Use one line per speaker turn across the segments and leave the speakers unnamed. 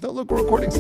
No, look, we're recording.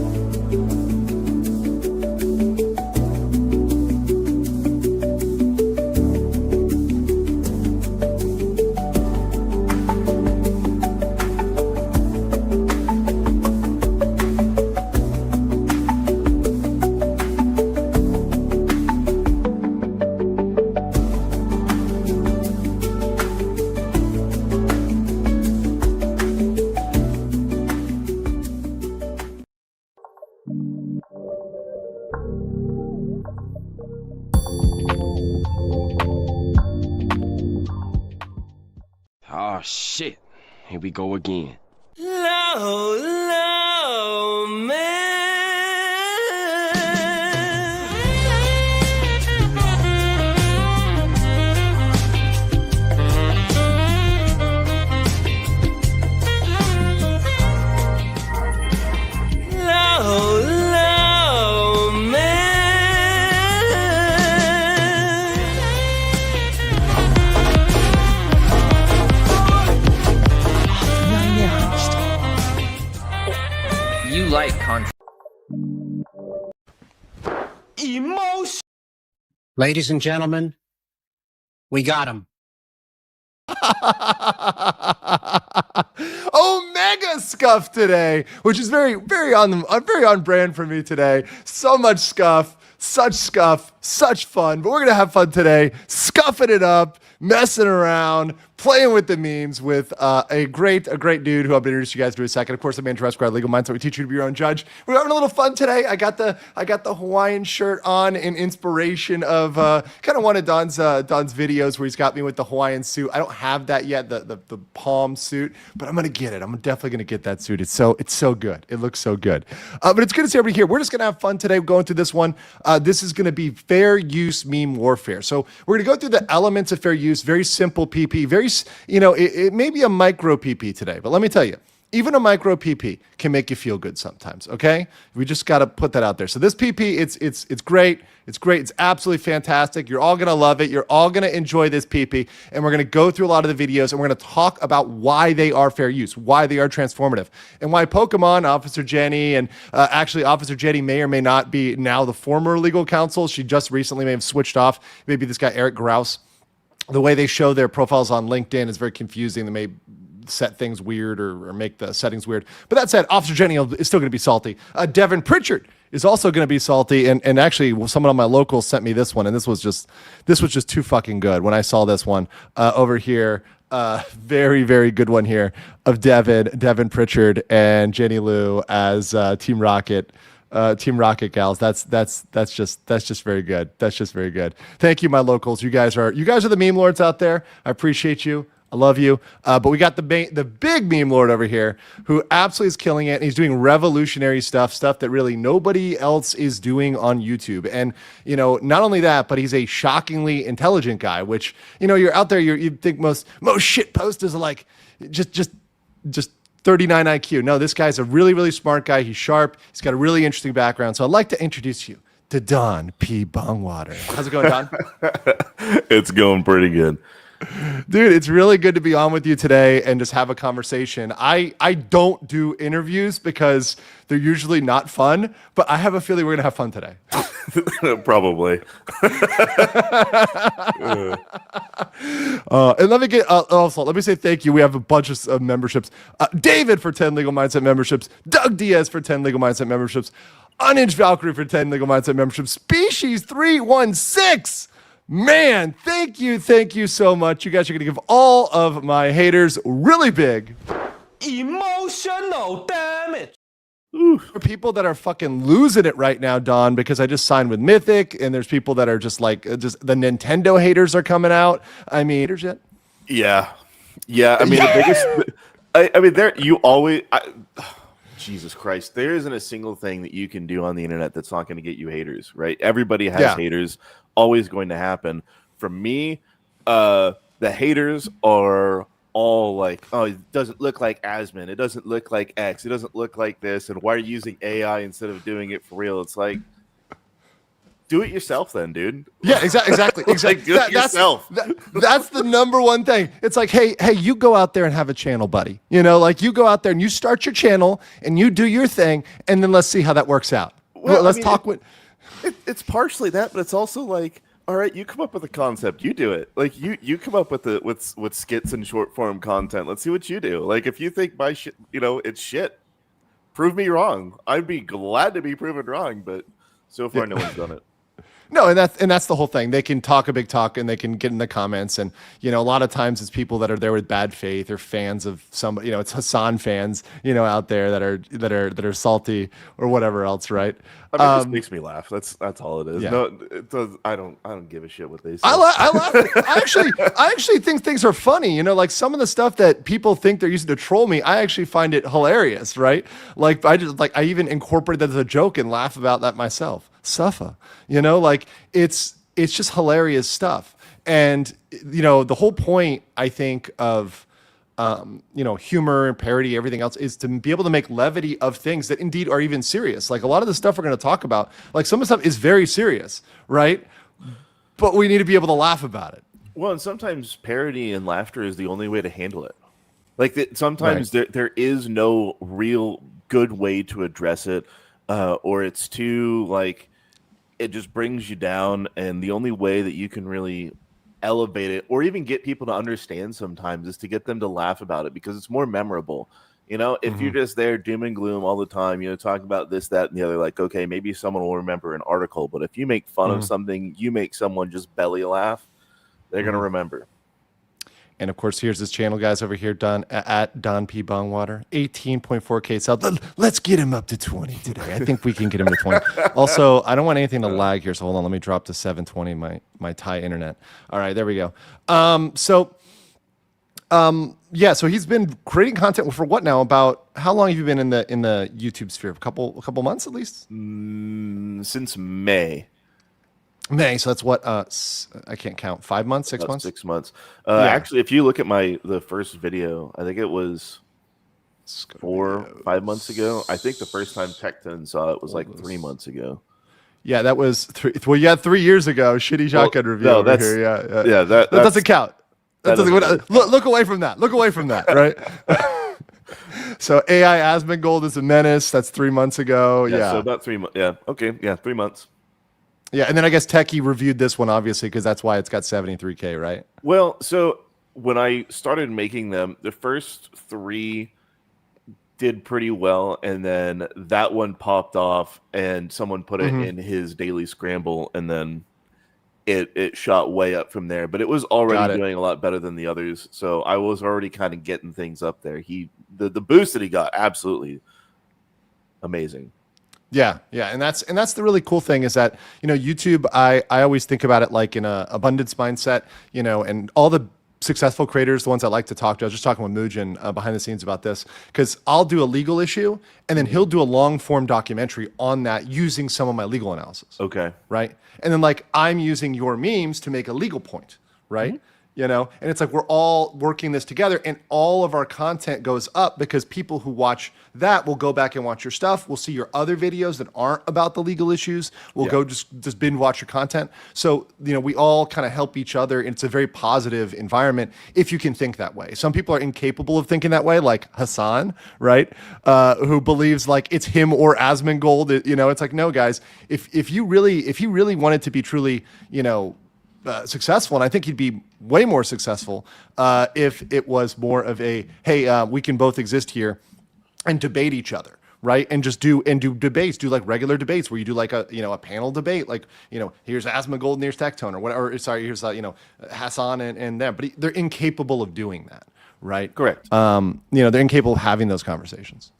Oh shit, here we go again.
Low, low, man. Low, low, man.
You like contra.
Emotion.
Ladies and gentlemen, we got him.
Omega scuff today, which is very on brand for me today. So much scuff, such fun. But we're gonna have fun today, scuffing it up, messing around, playing with the memes with a great dude who I'm gonna introduce you guys to in a second. Of course, I'm Andrew Esquire, Legal Mindset. We teach you to be your own judge. We're having a little fun today. I got the Hawaiian shirt on in inspiration of kind of one of Don's videos where he's got me with the Hawaiian suit. I don't have that yet, the palm suit, but I'm gonna get it. I'm definitely gonna get that suit. It's so good. It looks so good. But it's good to see everybody here. We're just gonna have fun today going through this one. This is gonna be fair use meme warfare. So we're gonna go through the elements of fair use. Very simple PP. It may be a micro PP today, but let me tell you, even a micro PP can make you feel good sometimes, okay? We just got to put that out there. So this PP, it's great. It's great. It's absolutely fantastic. You're all going to love it. You're all going to enjoy this PP, and we're going to go through a lot of the videos, and we're going to talk about why they are fair use, why they are transformative, and why Pokemon, Officer Jenny, and actually Officer Jenny may or may not be now the former legal counsel. She just recently may have switched off. Maybe this guy, Eric Grouse. The way they show their profiles on LinkedIn is very confusing. They may set things weird or make the settings weird. But that said, Officer Jenny is still going to be salty. Devin Pritchard is also going to be salty. And actually, someone on my local sent me this one, and this was just too fucking good when I saw this one over here. Very, very good one here of Devin Pritchard and Jenny Lou as Team Rocket gals. That's just very good. That's just very good. Thank you, my locals. You guys are the meme lords out there. I appreciate you. I love you. But we got the big meme lord over here who absolutely is killing it. And he's doing revolutionary stuff that really nobody else is doing on YouTube. And, not only that, but he's a shockingly intelligent guy, which, you're out there, you think most shit posters are like, just 39 IQ. No, this guy's a really, really smart guy. He's sharp. He's got a really interesting background. So I'd like to introduce you to Don P. Bongwater. How's it going, Don?
It's going pretty good.
Dude, it's really good to be on with you today and just have a conversation. I don't do interviews because they're usually not fun, but I have a feeling we're going to have fun today.
Probably.
And let me say thank you. We have a bunch of memberships. David for 10 Legal Mindset memberships. Doug Diaz for 10 Legal Mindset memberships. Unhinged Valkyrie for 10 Legal Mindset memberships. Species 316. Man, thank you so much. You guys are going to give all of my haters really big
Emotional damage.
For people that are fucking losing it right now, Don, because I just signed with Mythic, and there's people that are just the Nintendo haters are coming out. I mean, haters yet?
Yeah. I mean, the biggest. Jesus Christ, there isn't a single thing that you can do on the internet that's not going to get you haters, right? Everybody has haters, always going to happen. For me, the haters are all like, oh, it doesn't look like Asmin, it doesn't look like X, it doesn't look like this, and why are you using AI instead of doing it for real? It's like, do it yourself then, dude.
Yeah, exactly.
Like, do it yourself.
That's the number one thing. It's like, hey, you go out there and have a channel, buddy. You know, like you go out there and you start your channel and you do your thing, and then let's see how that works out.
Well,
let's talk with.
It's partially that, but it's also like, all right, you come up with a concept, you do it. Like you come up with with skits and short form content. Let's see what you do. Like if you think my shit, it's shit, prove me wrong. I'd be glad to be proven wrong, but so far no one's done it.
No, and that's the whole thing. They can talk a big talk and they can get in the comments, and a lot of times it's people that are there with bad faith or fans of somebody. It's Hassan fans, out there that are salty or whatever else, right?
I mean, it just makes me laugh. That's all it is.
Yeah.
No, it does. I don't give a shit what they say.
I laugh. I actually think things are funny. Like some of the stuff that people think they're using to troll me, I actually find it hilarious, right? Like I even incorporate that as a joke and laugh about that myself. Suffer, like it's just hilarious stuff. And the whole point, I think, of humor and parody, everything else, is to be able to make levity of things that indeed are even serious. Like a lot of the stuff we're going to talk about, like some of the stuff is very serious, right? But we need to be able to laugh about it.
Well, and sometimes parody and laughter is the only way to handle it. Like sometimes there is no real good way to address it, or it's too like it just brings you down. And the only way that you can really elevate it or even get people to understand sometimes is to get them to laugh about it, because it's more memorable. If you're just there doom and gloom all the time, talking about this, that, and the other, like, okay, maybe someone will remember an article, but if you make fun of something, you make someone just belly laugh, they're going to remember.
And of course, here's this channel, guys, over here, at Don P. Bongwater, 18.4K subs. Let's get him up to 20 today. I think we can get him to 20. Also, I don't want anything to lag here, so hold on. Let me drop to 720 my Thai internet. All right, there we go. So he's been creating content for what now? About how long have you been in the YouTube sphere? A couple months at least?
Since May.
So that's what I can't count. 5 months, 6 months?
6 months. Actually, if you look at the first video, I think it was 5 months ago. I think the first time Tech10 saw it was like 3 months ago.
Yeah, that was 3. Well, yeah, 3 years ago. Shitty shotgun review over here. Yeah, that doesn't count. That doesn't. Look away from that. Look away from that. Right. So AI Asmongold is a menace. That's 3 months ago. Yeah.
So about 3 months. Yeah. Okay. Yeah. 3 months.
Yeah, and then I guess Techie reviewed this one, obviously, because that's why it's got 73K, right?
Well, so when I started making them, the first 3 did pretty well, and then that one popped off, and someone put it in his daily scramble, and then it shot way up from there. But it was already doing a lot better than the others, so I was already kind of getting things up there. The boost that he got, absolutely amazing.
Yeah, and that's the really cool thing is that YouTube. I always think about it like in a abundance mindset, and all the successful creators, the ones I like to talk to. I was just talking with Mujan behind the scenes about this, because I'll do a legal issue and then he'll do a long form documentary on that using some of my legal analysis.
Okay,
right, and then like I'm using your memes to make a legal point, right? And it's like we're all working this together, and all of our content goes up because people who watch that will go back and watch your stuff. We'll see your other videos that aren't about the legal issues. We'll go just binge watch your content. So, we all kind of help each other, and it's a very positive environment if you can think that way. Some people are incapable of thinking that way, like Hassan, right? Who believes like it's him or Asmongold. It's like, no, guys, if you really wanted to be truly, successful, and I think he'd be way more successful if it was more of a, hey, we can both exist here and debate each other, right? And just do debates, do like regular debates where you do like a panel debate, like here's Asmongold and here's Tectone, or whatever. Sorry, here's Hassan and them, but they're incapable of doing that, right?
Correct.
They're incapable of having those conversations.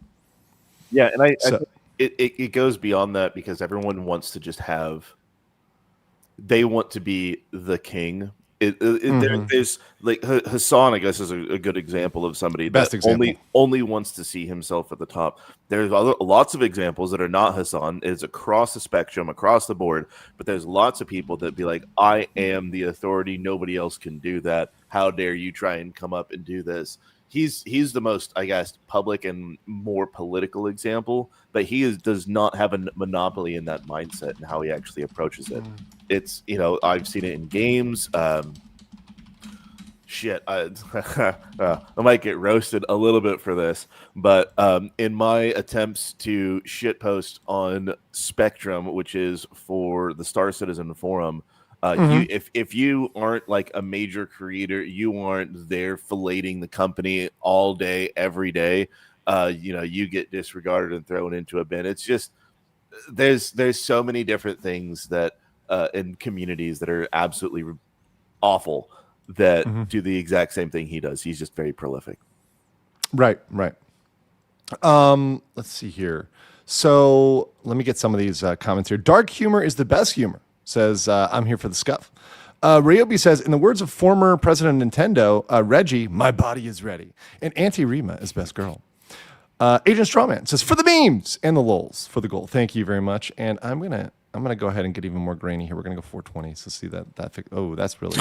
Yeah, and I think it goes beyond that, because everyone wants to just have. They want to be the king. There's like Hassan, I guess, is a good example of somebody that only wants to see himself at the top. There's lots of examples that are not Hassan. It's across the spectrum, across the board. But there's lots of people that be like, I am the authority. Nobody else can do that. How dare you try and come up and do this? he's the most, I guess, public and more political example, but does not have a monopoly in that mindset and how he actually approaches it. It's, I've seen it in games. I might get roasted a little bit for this, but in my attempts to shitpost on Spectrum, which is for the Star Citizen forum, if you aren't like a major creator, you aren't there filleting the company all day, every day. You get disregarded and thrown into a bin. It's just there's so many different things that in communities that are absolutely awful that do the exact same thing he does. He's just very prolific.
Right. Let's see here. So let me get some of these comments here. Dark humor is the best humor, says I'm here for the scuff. Ryobi says, in the words of former president of Nintendo, Reggie, my body is ready. And Auntie Rima is best girl. Agent Strawman says, for the memes and the lols, for the goal. Thank you very much. And I'm gonna go ahead and get even more grainy here. We're gonna go 420. So see that that's really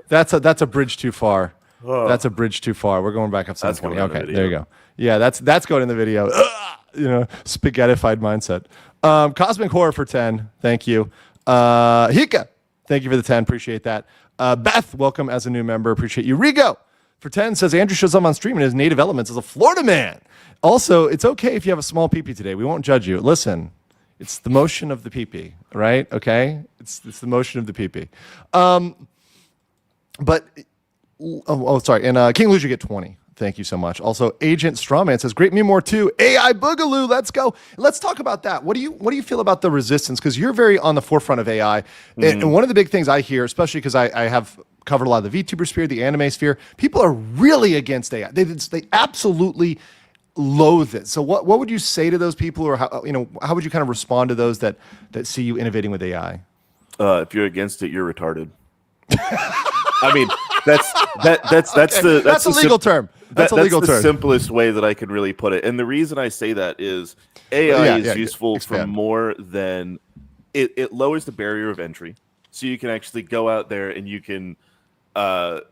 that's a bridge too far. Oh. That's a bridge too far. We're going back up 720. Okay, there you go. Yeah, that's going in the video. Spaghettified mindset. Cosmic Horror for 10. Thank you. Hika, thank you for the 10. Appreciate that. Beth, welcome as a new member. Appreciate you. Rigo for 10 says Andrew shows up on stream in his native elements as a Florida man. Also, it's okay if you have a small pee-pee today. We won't judge you. Listen, it's the motion of the pee-pee, right? Okay? It's the motion of the pee-pee. Sorry. And King Lucia get 20. Thank you so much. Also, Agent Strawman says, great meme more too. AI Boogaloo, let's go. Let's talk about that. What do you feel about the resistance? Because you're very on the forefront of AI. And one of the big things I hear, especially because I have covered a lot of the VTuber sphere, the anime sphere, people are really against AI. They absolutely loathe it. So what would you say to those people, or how would you kind of respond to those that see you innovating with AI?
If you're against it, you're retarded. I mean, that's
a legal term. That's a legal term.
That's the simplest way that I can really put it. And the reason I say that is AI is useful for more than it lowers the barrier of entry. So you can actually go out there and you can it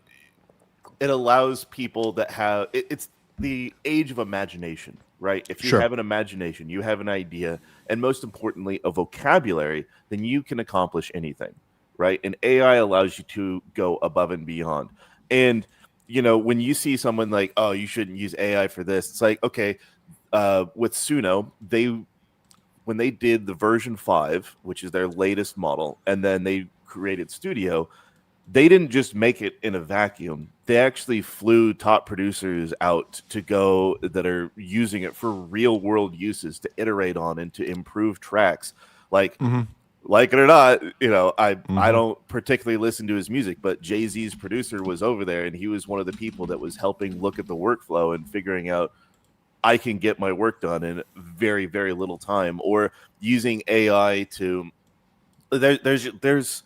allows people that have it's the age of imagination, right? If you have an imagination, you have an idea, and most importantly, a vocabulary, then you can accomplish anything, right? And AI allows you to go above and beyond. And, when you see someone like, oh, you shouldn't use AI for this, it's like, okay, with Suno, when they did the version 5, which is their latest model, and then they created Studio, they didn't just make it in a vacuum. They actually flew top producers out to go that are using it for real world uses to iterate on and to improve tracks. Like it or not, I don't particularly listen to his music, but Jay-Z's producer was over there, and he was one of the people that was helping look at the workflow and figuring out I can get my work done in very, very little time, or using AI to there's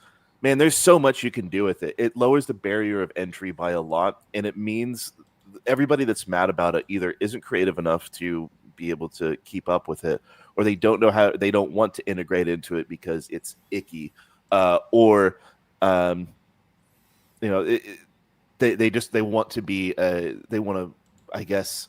so much you can do with it. It lowers the barrier of entry by a lot, and it means everybody that's mad about it either isn't creative enough to be able to keep up with it, or they don't know how, they don't want to integrate into it because it's icky, or they want to be they want to, I guess,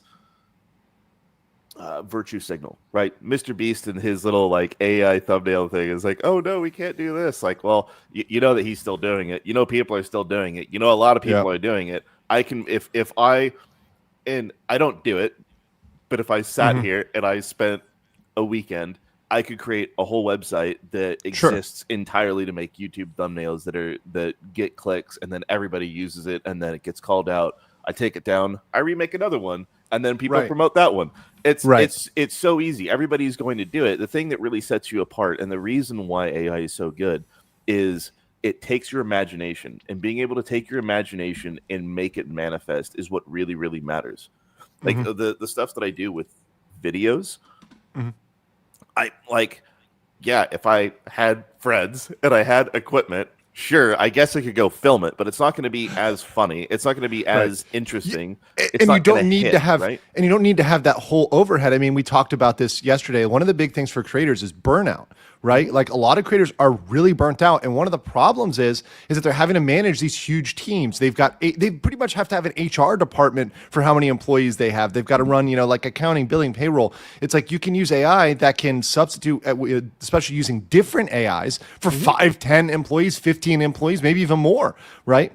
virtue signal, right? Mr. Beast and his little like AI thumbnail thing is like, oh no, we can't do this. Like, well, you know that he's still doing it. People are still doing it. A lot of people are doing it. I can, if I don't do it, but if I sat here and I spent a weekend, I could create a whole website that exists entirely to make YouTube thumbnails that get clicks, and then everybody uses it, and then it gets called out. I take it down, I remake another one, and then people promote that one. It's so easy. Everybody's going to do it. The thing that really sets you apart, and the reason why AI is so good, is it takes your imagination, and being able to take your imagination and make it manifest is what really, really matters. Like the stuff that I do with videos, I like, if I had friends and I had equipment, sure, I guess I could go film it, but it's not going to be as funny. It's not going to be as interesting.
And you don't need to have, and you don't need to have that whole overhead. I mean, we talked about this yesterday. One of the big things for creators is burnout, right? Like a lot of creators are really burnt out, and one of the problems is that they're having to manage these huge teams. They pretty much have to have an HR department for how many employees they have. They've got to run, like accounting, billing, payroll. It's like you can use AI that can substitute, especially using different AIs for 5, 10 employees, 15 employees, maybe even more, right?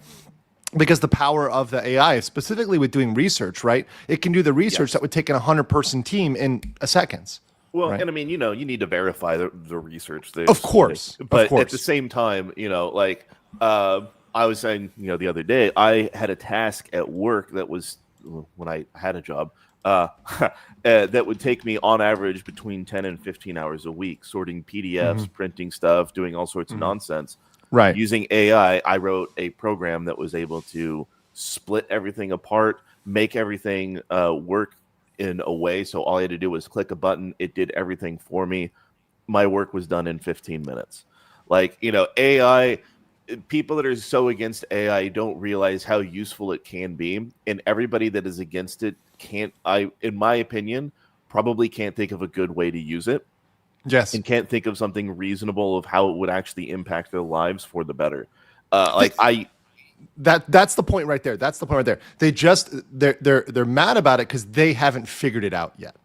Because the power of the AI, specifically with doing research, right? It can do the research that would take an 100-person team in a seconds.
Well,
right?
and I mean, you need to verify the research.
Of course.
But at the same time, I was saying, the other day, I had a task at work that was, when I had a job, that would take me on average between 10 and 15 hours a week, sorting PDFs, printing stuff, doing all sorts of nonsense.
Right.
Using AI, I wrote a program that was able to split everything apart, make everything work in a way so all I had to do was click a button. It did everything for me. My work was done in 15 minutes. Like, AI, people that are so against AI don't realize how useful it can be. And everybody that is against it in my opinion, probably can't think of a good way to use it.
Yes.
And can't think of something reasonable of how it would actually impact their lives for the better.
That's the point right there. That's the point right there. They're mad about it because they haven't figured it out yet.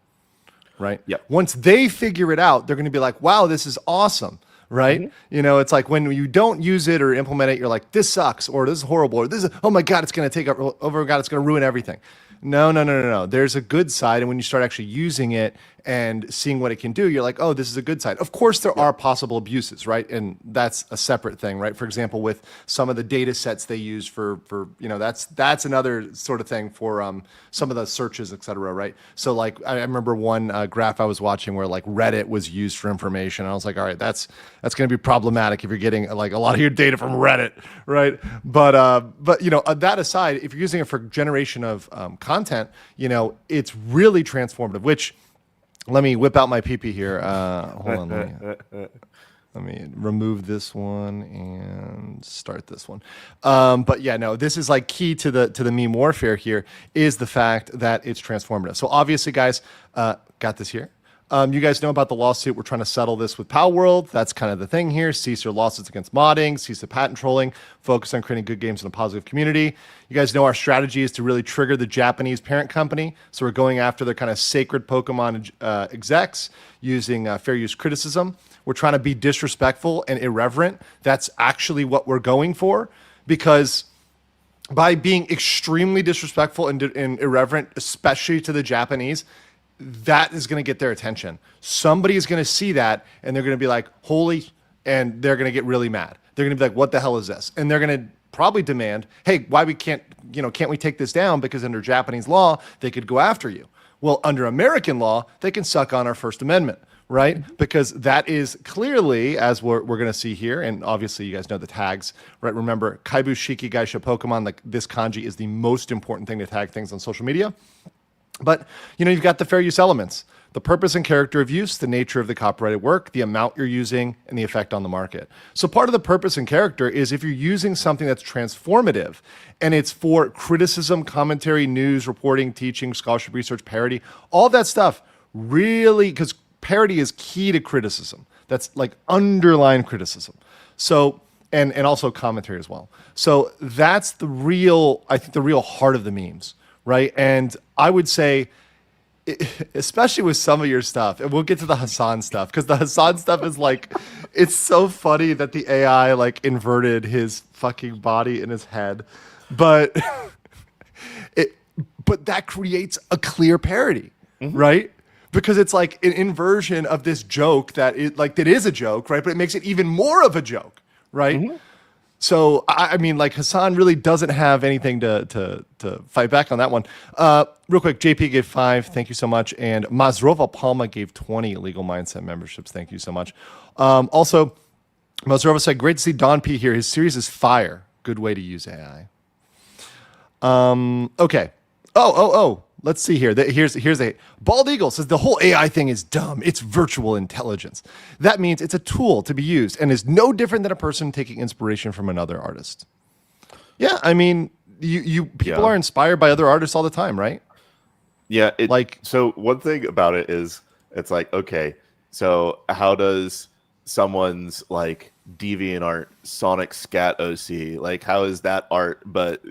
Right?
Yeah.
Once they figure it out, they're going to be like, wow, this is awesome. Right? It's like when you don't use it or implement it, you're like, this sucks, or this is horrible, or this is, oh my God, it's going to take over, God, it's going to ruin everything. No. There's a good side. And when you start actually using it and seeing what it can do, you're like, oh, this is a good side. Of course, there are possible abuses, right? And that's a separate thing, right? For example, with some of the data sets they use for that's another sort of thing for some of the searches, et cetera, right? So like, I remember one graph I was watching where like Reddit was used for information. And I was like, all right, that's going to be problematic if you're getting like a lot of your data from Reddit, right? But that aside, if you're using it for generation of content, it's really transformative, which let me whip out my PP here. Hold on. Let me remove this one and start this one. But yeah, no, this is like key to the meme warfare here is the fact that it's transformative. So obviously, guys, got this here. You guys know about the lawsuit. We're trying to settle this with Pal World. That's kind of the thing here. Cease your lawsuits against modding, cease the patent trolling, focus on creating good games in a positive community. You guys know our strategy is to really trigger the Japanese parent company. So we're going after their kind of sacred Pokemon execs using fair use criticism. We're trying to be disrespectful and irreverent. That's actually what we're going for, because by being extremely disrespectful and irreverent, especially to the Japanese, that is going to get their attention. Somebody is going to see that and they're going to be like, holy, and they're going to get really mad. They're going to be like, what the hell is this? And they're going to probably demand, hey, why we can't we take this down? Because under Japanese law, they could go after you. Well, under American law, they can suck on our First Amendment, right? Because that is clearly, as we're going to see here, and obviously you guys know the tags, right? Remember, Kaibu Shiki Gaisha Pokemon, like this kanji is the most important thing to tag things on social media. But, you've got the fair use elements, the purpose and character of use, the nature of the copyrighted work, the amount you're using, and the effect on the market. So part of the purpose and character is if you're using something that's transformative and it's for criticism, commentary, news, reporting, teaching, scholarship, research, parody, all that stuff really, because parody is key to criticism. That's like underlying criticism. So, and also commentary as well. So that's the real heart of the memes. Right. And I would say, especially with some of your stuff, and we'll get to the Hassan stuff, because the Hassan stuff is like, it's so funny that the AI like inverted his fucking body in his head. But but that creates a clear parody, right? Because it's like an inversion of this joke that is a joke, right? But it makes it even more of a joke, right? So, I mean, like Hassan really doesn't have anything to fight back on that one. Real quick, JP gave 5. Thank you so much. And Mazrova Palma gave 20 Legal Mindset memberships. Thank you so much. Also, Mazrova said, great to see Don P here. His series is fire. Good way to use AI. Okay. Let's see here. Here's a Bald Eagle says the whole AI thing is dumb. It's virtual intelligence. That means it's a tool to be used and is no different than a person taking inspiration from another artist. Yeah, I mean, people are inspired by other artists all the time, right?
Yeah, so one thing about it is it's like, okay, so how does someone's like DeviantArt Sonic Scat OC? Like, how is that art, but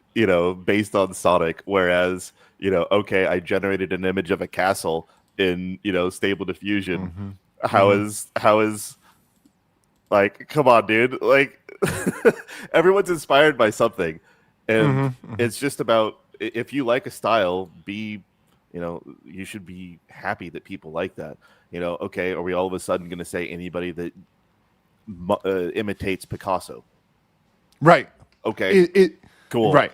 based on Sonic? Whereas, okay, I generated an image of a castle in Stable Diffusion. How is like, come on, dude? Like, everyone's inspired by something, and it's just about if you like a style, you should be happy that people like that. Okay, are we all of a sudden going to say anybody that imitates Picasso?
Right.
Okay. Cool.
Right.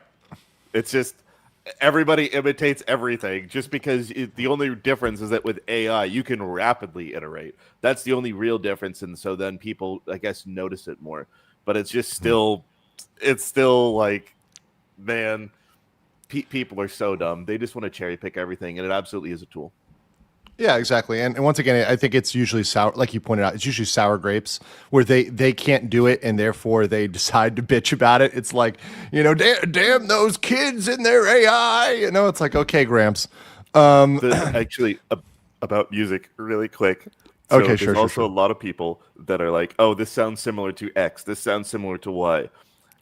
It's just everybody imitates everything just because the only difference is that with AI, you can rapidly iterate. That's the only real difference. And so then people, I guess, notice it more. But it's just it's still like, man, people are so dumb. They just want to cherry pick everything. And it absolutely is a tool.
Yeah, exactly. And once again, I think it's usually sour, like you pointed out, it's usually sour grapes where they can't do it and therefore they decide to bitch about it. It's like, damn those kids and their AI. It's like, okay, Gramps.
Actually, about music, really quick. So
okay,
there's also a lot of people that are like, oh, this sounds similar to X. This sounds similar to Y.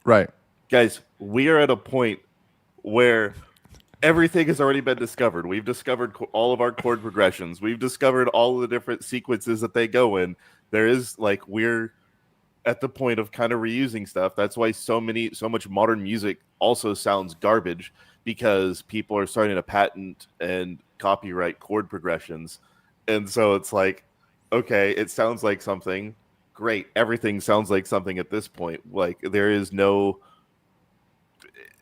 Right.
Guys, we are at a point where everything has already been discovered. We've discovered all of our chord progressions. We've discovered all of the different sequences that they go in. There is we're at the point of kind of reusing stuff. That's why so much modern music also sounds garbage, because people are starting to patent and copyright chord progressions. And so it's like, okay, it sounds like something. Great. Everything sounds like something at this point. Like, there is no...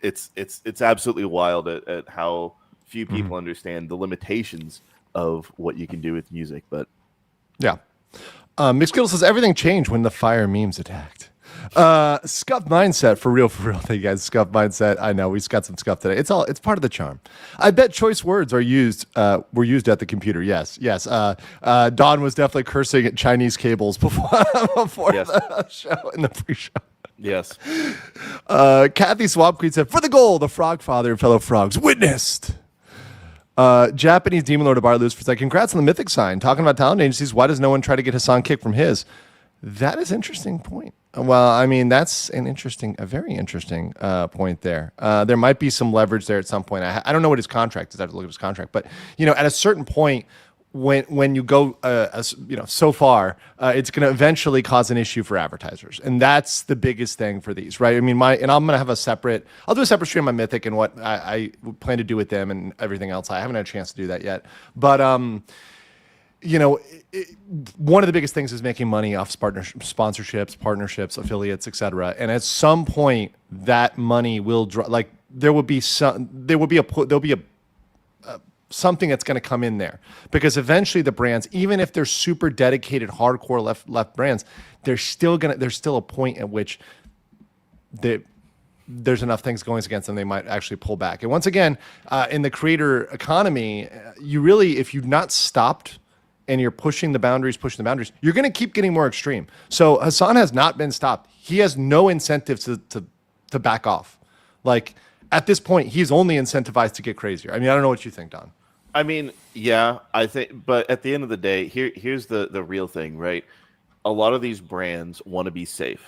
It's absolutely wild at how few people understand the limitations of what you can do with music. But
yeah, Mixkiddle says everything changed when the fire memes attacked. Scuff mindset for real. Thank you guys. Scuff mindset. I know we've got some scuff today. It's part of the charm. I bet choice words were used at the computer. Yes. Don was definitely cursing at Chinese cables before the show, in the pre-show.
Yes.
Kathy Swamp Queen said, for the goal, the Frog Father and fellow frogs witnessed. Japanese Demon Lord of Bar Lewis said, congrats on the mythic sign. Talking about talent agencies, why does no one try to get Hassan kicked from his? That is an interesting point. Well, I mean, that's a very interesting point there. There might be some leverage there at some point. I don't know what his contract is. I have to look at his contract. But, at a certain point, when you go so far, it's going to eventually cause an issue for advertisers, and that's the biggest thing for these, right? I mean, I'm going to have I'll do a separate stream on Mythic and what I plan to do with them and everything else. I haven't had a chance to do that yet, but one of the biggest things is making money off sponsorships, partnerships, affiliates, etc. And at some point, that money will there'll be something that's going to come in there, because eventually the brands, even if they're super dedicated, hardcore left brands, there's still a point at which there's enough things going against them, they might actually pull back. And once again, in the creator economy, you really, if you've not stopped and you're pushing the boundaries, you're going to keep getting more extreme. So Hassan has not been stopped. He has no incentive to back off. Like, at this point, he's only incentivized to get crazier. I mean, I don't know what you think, Don.
I mean, yeah, I think, but at the end of the day, here's the real thing, right? A lot of these brands want to be safe.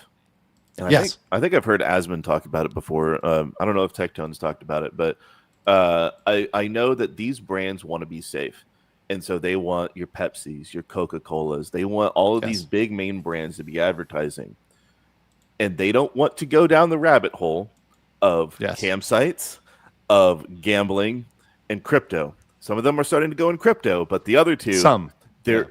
And
yes.
I think I've heard Asmund talk about it before. I don't know if Tectone's talked about it, but I know that these brands want to be safe. And so they want your Pepsis, your Coca-Colas. They want all of these big main brands to be advertising. And they don't want to go down the rabbit hole of campsites, of gambling, and crypto. Some of them are starting to go in crypto, but the other two, there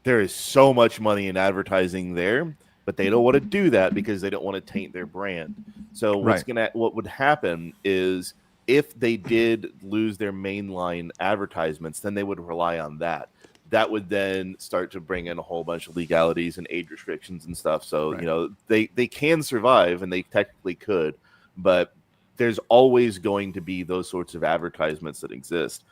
is so much money in advertising there, but they don't want to do that because they don't want to taint their brand. So what would happen is, if they did lose their mainline advertisements, then they would rely on that. That would then start to bring in a whole bunch of legalities and age restrictions and stuff. So, they can survive, and they technically could, but there's always going to be those sorts of advertisements that exist.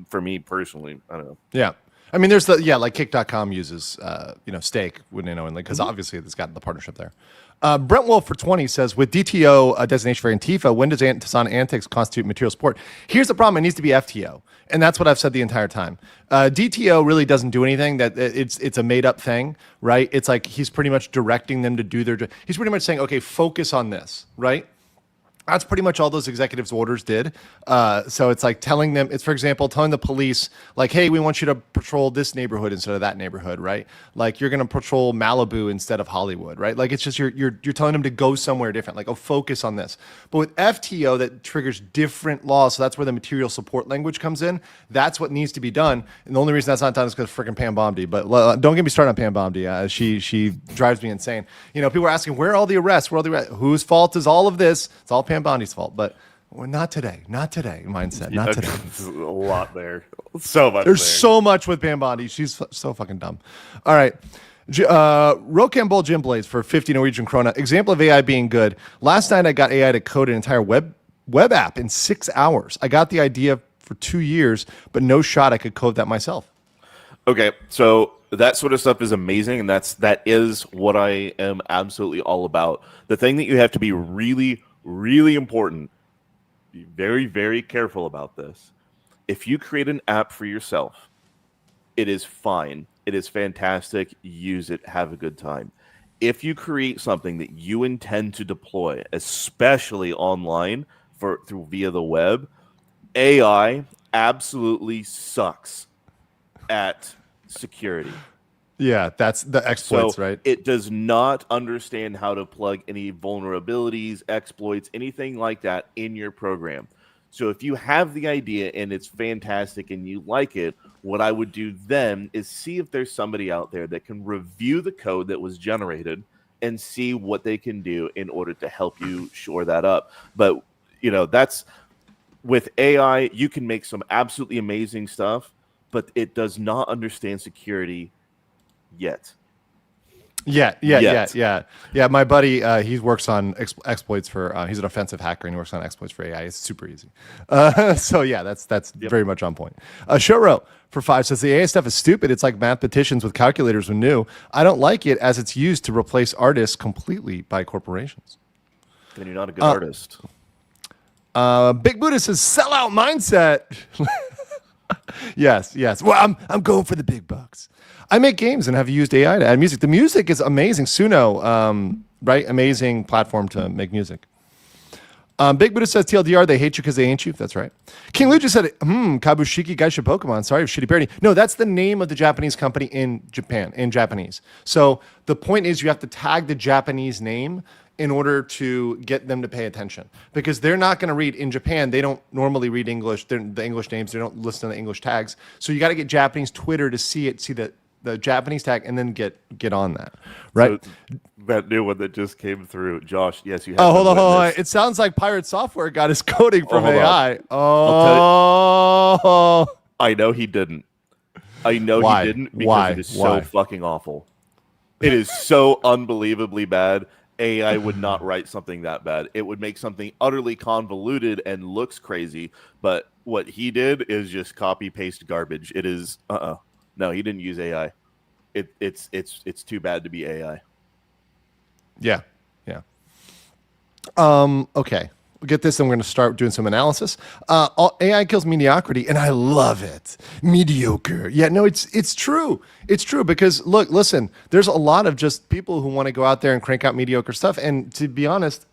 For me personally, I don't know.
Yeah. I mean, there's like Kick.com uses, Stake, and because obviously it's got the partnership there. Brent Wolf for 20 says, with DTO designation for Antifa, when does Tucson antics constitute material support? Here's the problem. It needs to be FTO. And that's what I've said the entire time. DTO really doesn't do anything. That it's a made up thing, right? It's like he's pretty much directing them to do he's pretty much saying, okay, focus on this, right? That's pretty much all those executives' orders did. So it's like telling them, it's for example, telling the police, like, hey, we want you to patrol this neighborhood instead of that neighborhood, right? Like you're going to patrol Malibu instead of Hollywood, right? Like it's just you're telling them to go somewhere different, like, oh, focus on this. But with FTO, that triggers different laws. So that's where the material support language comes in. That's what needs to be done. And the only reason that's not done is because freaking Pam Bondi. But don't get me started on Pam Bondi. She drives me insane. People are asking, where are all the arrests? Where are all the arrests? Whose fault is all of this? It's all Pam Bondi's fault, but not today. Not today. Mindset. Not today.
There's a lot there. So much.
There's
there.
so much with Pam Bondi. She's so fucking dumb. All right. Rocambole Jim Blaze for 50 Norwegian krona. Example of AI being good. Last night I got AI to code an entire web app in 6 hours. I got the idea for 2 years, but no shot I could code that myself.
Okay, so that sort of stuff is amazing, and that is what I am absolutely all about. The thing that you have to be really, really important, be very, very careful about this. If you create an app for yourself, it is fine. It is fantastic. Use it. Have a good time. If you create something that you intend to deploy, especially online via the web, AI absolutely sucks at security.
Yeah, that's the exploits, right?
It does not understand how to plug any vulnerabilities, exploits, anything like that in your program. So if you have the idea and it's fantastic and you like it, what I would do then is see if there's somebody out there that can review the code that was generated and see what they can do in order to help you shore that up. But, that's with AI, you can make some absolutely amazing stuff, but it does not understand security yet.
Yeah. My buddy, he works on exploits for. He's an offensive hacker, and he works on exploits for AI. It's super easy. So yeah, that's very much on point. Shoro for 5 says the AI stuff is stupid. It's like mathematicians with calculators when new. I don't like it as it's used to replace artists completely by corporations.
Then you're not a good artist.
Big Buddha says sellout mindset. Yes. Well, I'm going for the big bucks. I make games and have used AI to add music. The music is amazing. Suno, right? Amazing platform to make music. Big Buddha says TLDR, they hate you because they ain't you. That's right. King Lu just said, Kabushiki Gaisha Pokemon. Sorry, shitty parody. No, that's the name of the Japanese company in Japan, in Japanese. So the point is you have to tag the Japanese name in order to get them to pay attention, because they're not going to read in Japan. They don't normally read English, the English names. They don't listen to the English tags. So you got to get Japanese Twitter to see the Japanese tag and then get on that, right?
So that new one that just came through, Josh. Yes, you have.
Oh, hold on. It sounds like Pirate Software got his coding from AI.
Oh, I know he didn't. I know he didn't because it is so fucking awful. It is so unbelievably bad. AI would not write something that bad. It would make something utterly convoluted and looks crazy. But what he did is just copy paste garbage. It is no, he didn't use AI. It's too bad to be AI.
Yeah. Okay. We'll get this, and we're going to start doing some analysis. AI kills mediocrity, and I love it. Mediocre. Yeah, no, it's true. It's true because, listen, there's a lot of just people who want to go out there and crank out mediocre stuff. And to be honest,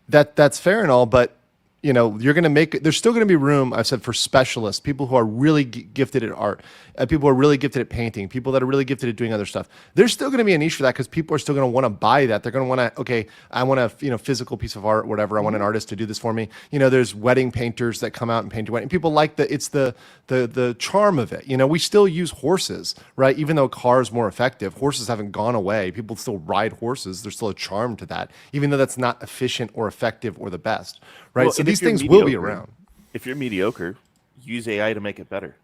that's fair and all, but you're going to there's still going to be room, I've said, for specialists, people who are really gifted at art, people who are really gifted at painting, people that are really gifted at doing other stuff. There's still going to be a niche for that because people are still going to want to buy that. They're going to want to, okay, I want a physical piece of art, whatever. I want an artist to do this for me. There's wedding painters that come out and paint your wedding. People like it's the charm of it. We still use horses, right? Even though cars more effective, horses haven't gone away. People still ride horses. There's still a charm to that, even though that's not efficient or effective or the best. Right,
well,
so these things will be around.
If you're mediocre, use AI to make it better.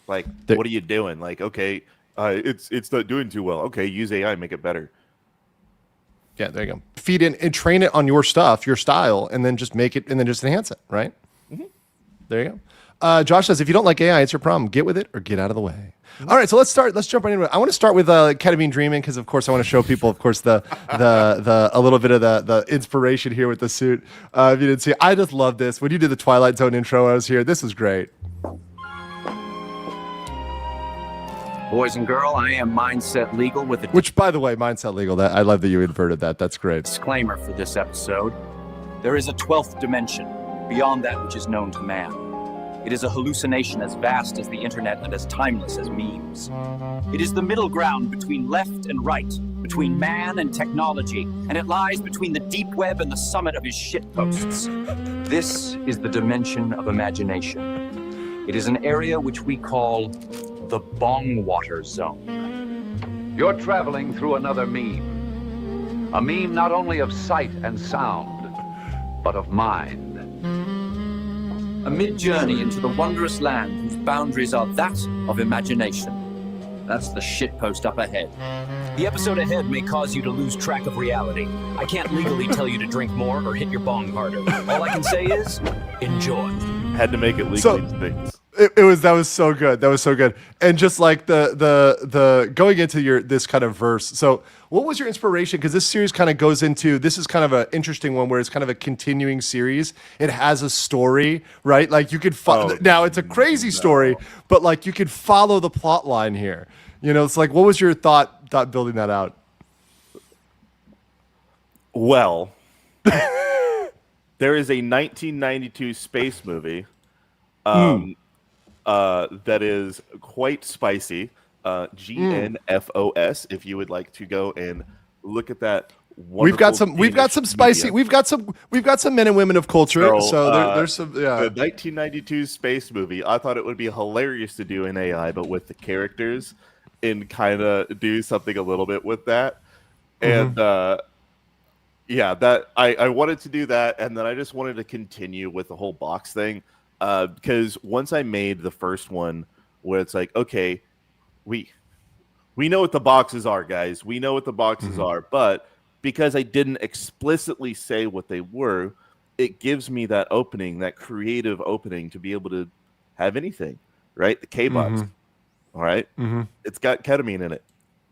Like, what are you doing? Like, okay, it's not doing too well. Okay, use AI, make it better.
Yeah, there you go. Feed in and train it on your stuff, your style, and then just make it, and then just enhance it. Right. Mm-hmm. There you Josh says, if you don't like AI, it's your problem. Get with it or get out of the way. All right, so let's start. Let's jump right into it. I want to start with ketamine dreaming because, of course, I want to show people, of course, the a little bit of the inspiration here with the suit. If you didn't see, I just love this. When you did the Twilight Zone intro, I was here. This was great.
Boys and girl, I am Mindset Legal with a
Which, by the way, Mindset Legal. That I love that you inverted that. That's great.
disclaimer for this episode. There is a 12th dimension beyond that which is known to man. It is a hallucination as vast as the internet and as timeless as memes. It is the middle ground between left and right, between man and technology, and it lies between the deep web and the summit of his shitposts. This is the dimension of imagination. It is an area which we call the bong water zone.
You're traveling through another meme. A meme not only of sight and sound, but of mind.
A mid-journey into the wondrous land whose boundaries are that of imagination. That's the shitpost up ahead. The episode ahead may cause you to lose track of reality. I can't legally tell you to drink more or hit your bong harder. All I can say is, enjoy.
Had to make it legally distinct.
That was so good. That was so good. And just like the going into this kind of verse. So what was your inspiration? Because this series kind of goes into, this is kind of an interesting one where it's kind of a continuing series. It has a story, right? Like you could now it's a crazy story, but like you could follow the plot line here. You know, it's like, what was your thought building that out?
Well, there is a 1992 space movie that is quite spicy. GNFOS. If you would like to go and look at that,
we've got some spicy. We've got some men and women of culture. So there's some. Yeah.
The 1992 space movie. I thought it would be hilarious to do in AI, but with the characters, and kind of do something a little bit with that. And yeah, that I wanted to do that, and then I just wanted to continue with the whole box thing. Because once I made the first one where it's like, okay, we know what the boxes are, guys. We know what the boxes are. But because I didn't explicitly say what they were, it gives me that opening, that creative opening to be able to have anything, right? The K box. All right. It's got ketamine in it.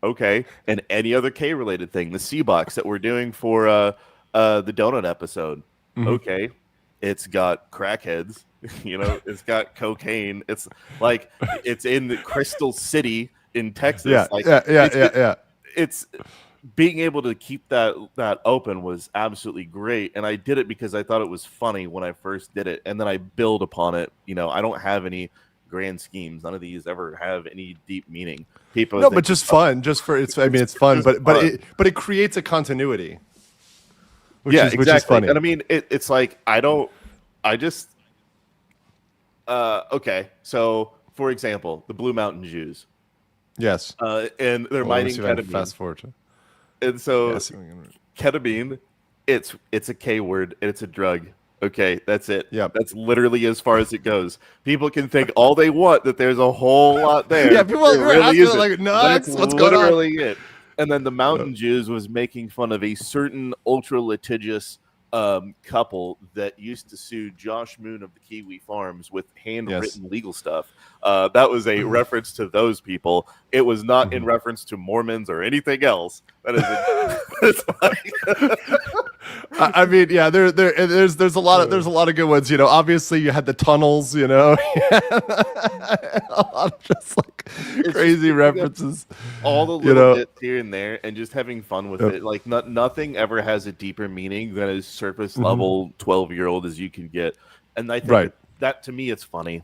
Okay. And any other K related thing, the C box that we're doing for the donut episode. Okay. It's got crackheads. You know, it's got cocaine. It's like it's in the Crystal City in Texas. Yeah, It's being able to keep that open was absolutely great, and I did it because I thought it was funny when I first did it, and then I build upon it. You know, I don't have any grand schemes. None of these ever have any deep meaning. People,
no, but just fun. Just for it's. I mean, it's fun, but it creates a continuity. Which is funny.
And I mean, it's like okay, so for example, the Blue Mountain Jews.
Yes.
And they're mining ketamine.
Fast forward.
And so ketamine, it's a K word and it's a drug. Okay, that's it.
Yeah.
That's literally as far as it goes. People can think all they want that there's a whole lot there.
Yeah, people are really asking like, nuts. What's going on?
Literally it. And then the Mountain Jews was making fun of a certain ultra litigious couple that used to sue Josh Moon of the Kiwi Farms with handwritten legal stuff. That was a reference to those people. It was not in reference to Mormons or anything else. That is
I mean, yeah, there's a lot of good ones. You know, obviously you had the tunnels. You know, a lot of just like crazy references.
All the little bits here and there, and just having fun with it. Like nothing ever has a deeper meaning than as surface level 12-year-old as you can get. And I think that to me, it's funny.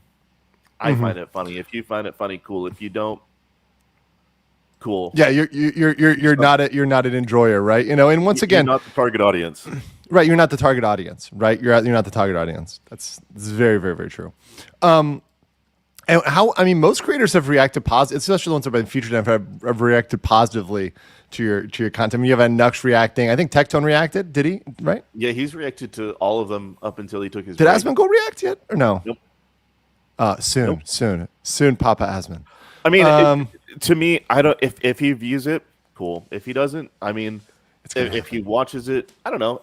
I find it funny. If you find it funny, cool. If you don't, cool.
Yeah, you're not an enjoyer, right? You know, and once again,
you're not the target audience.
Right, you're not the target audience, right? You're not the target audience. That's very, very, very true. And most creators have reacted positively, especially the ones that have been featured and have reacted positively to your content. I mean, you have Nux reacting. I think Tectone reacted. Did he? Right?
Yeah, he's reacted to all of them up until he took his.
Did Asman go react yet or no?
Nope.
Soon, Papa Asman.
I mean, to me, I don't. If he views it, cool. If he doesn't, I mean, if he watches it, I don't know.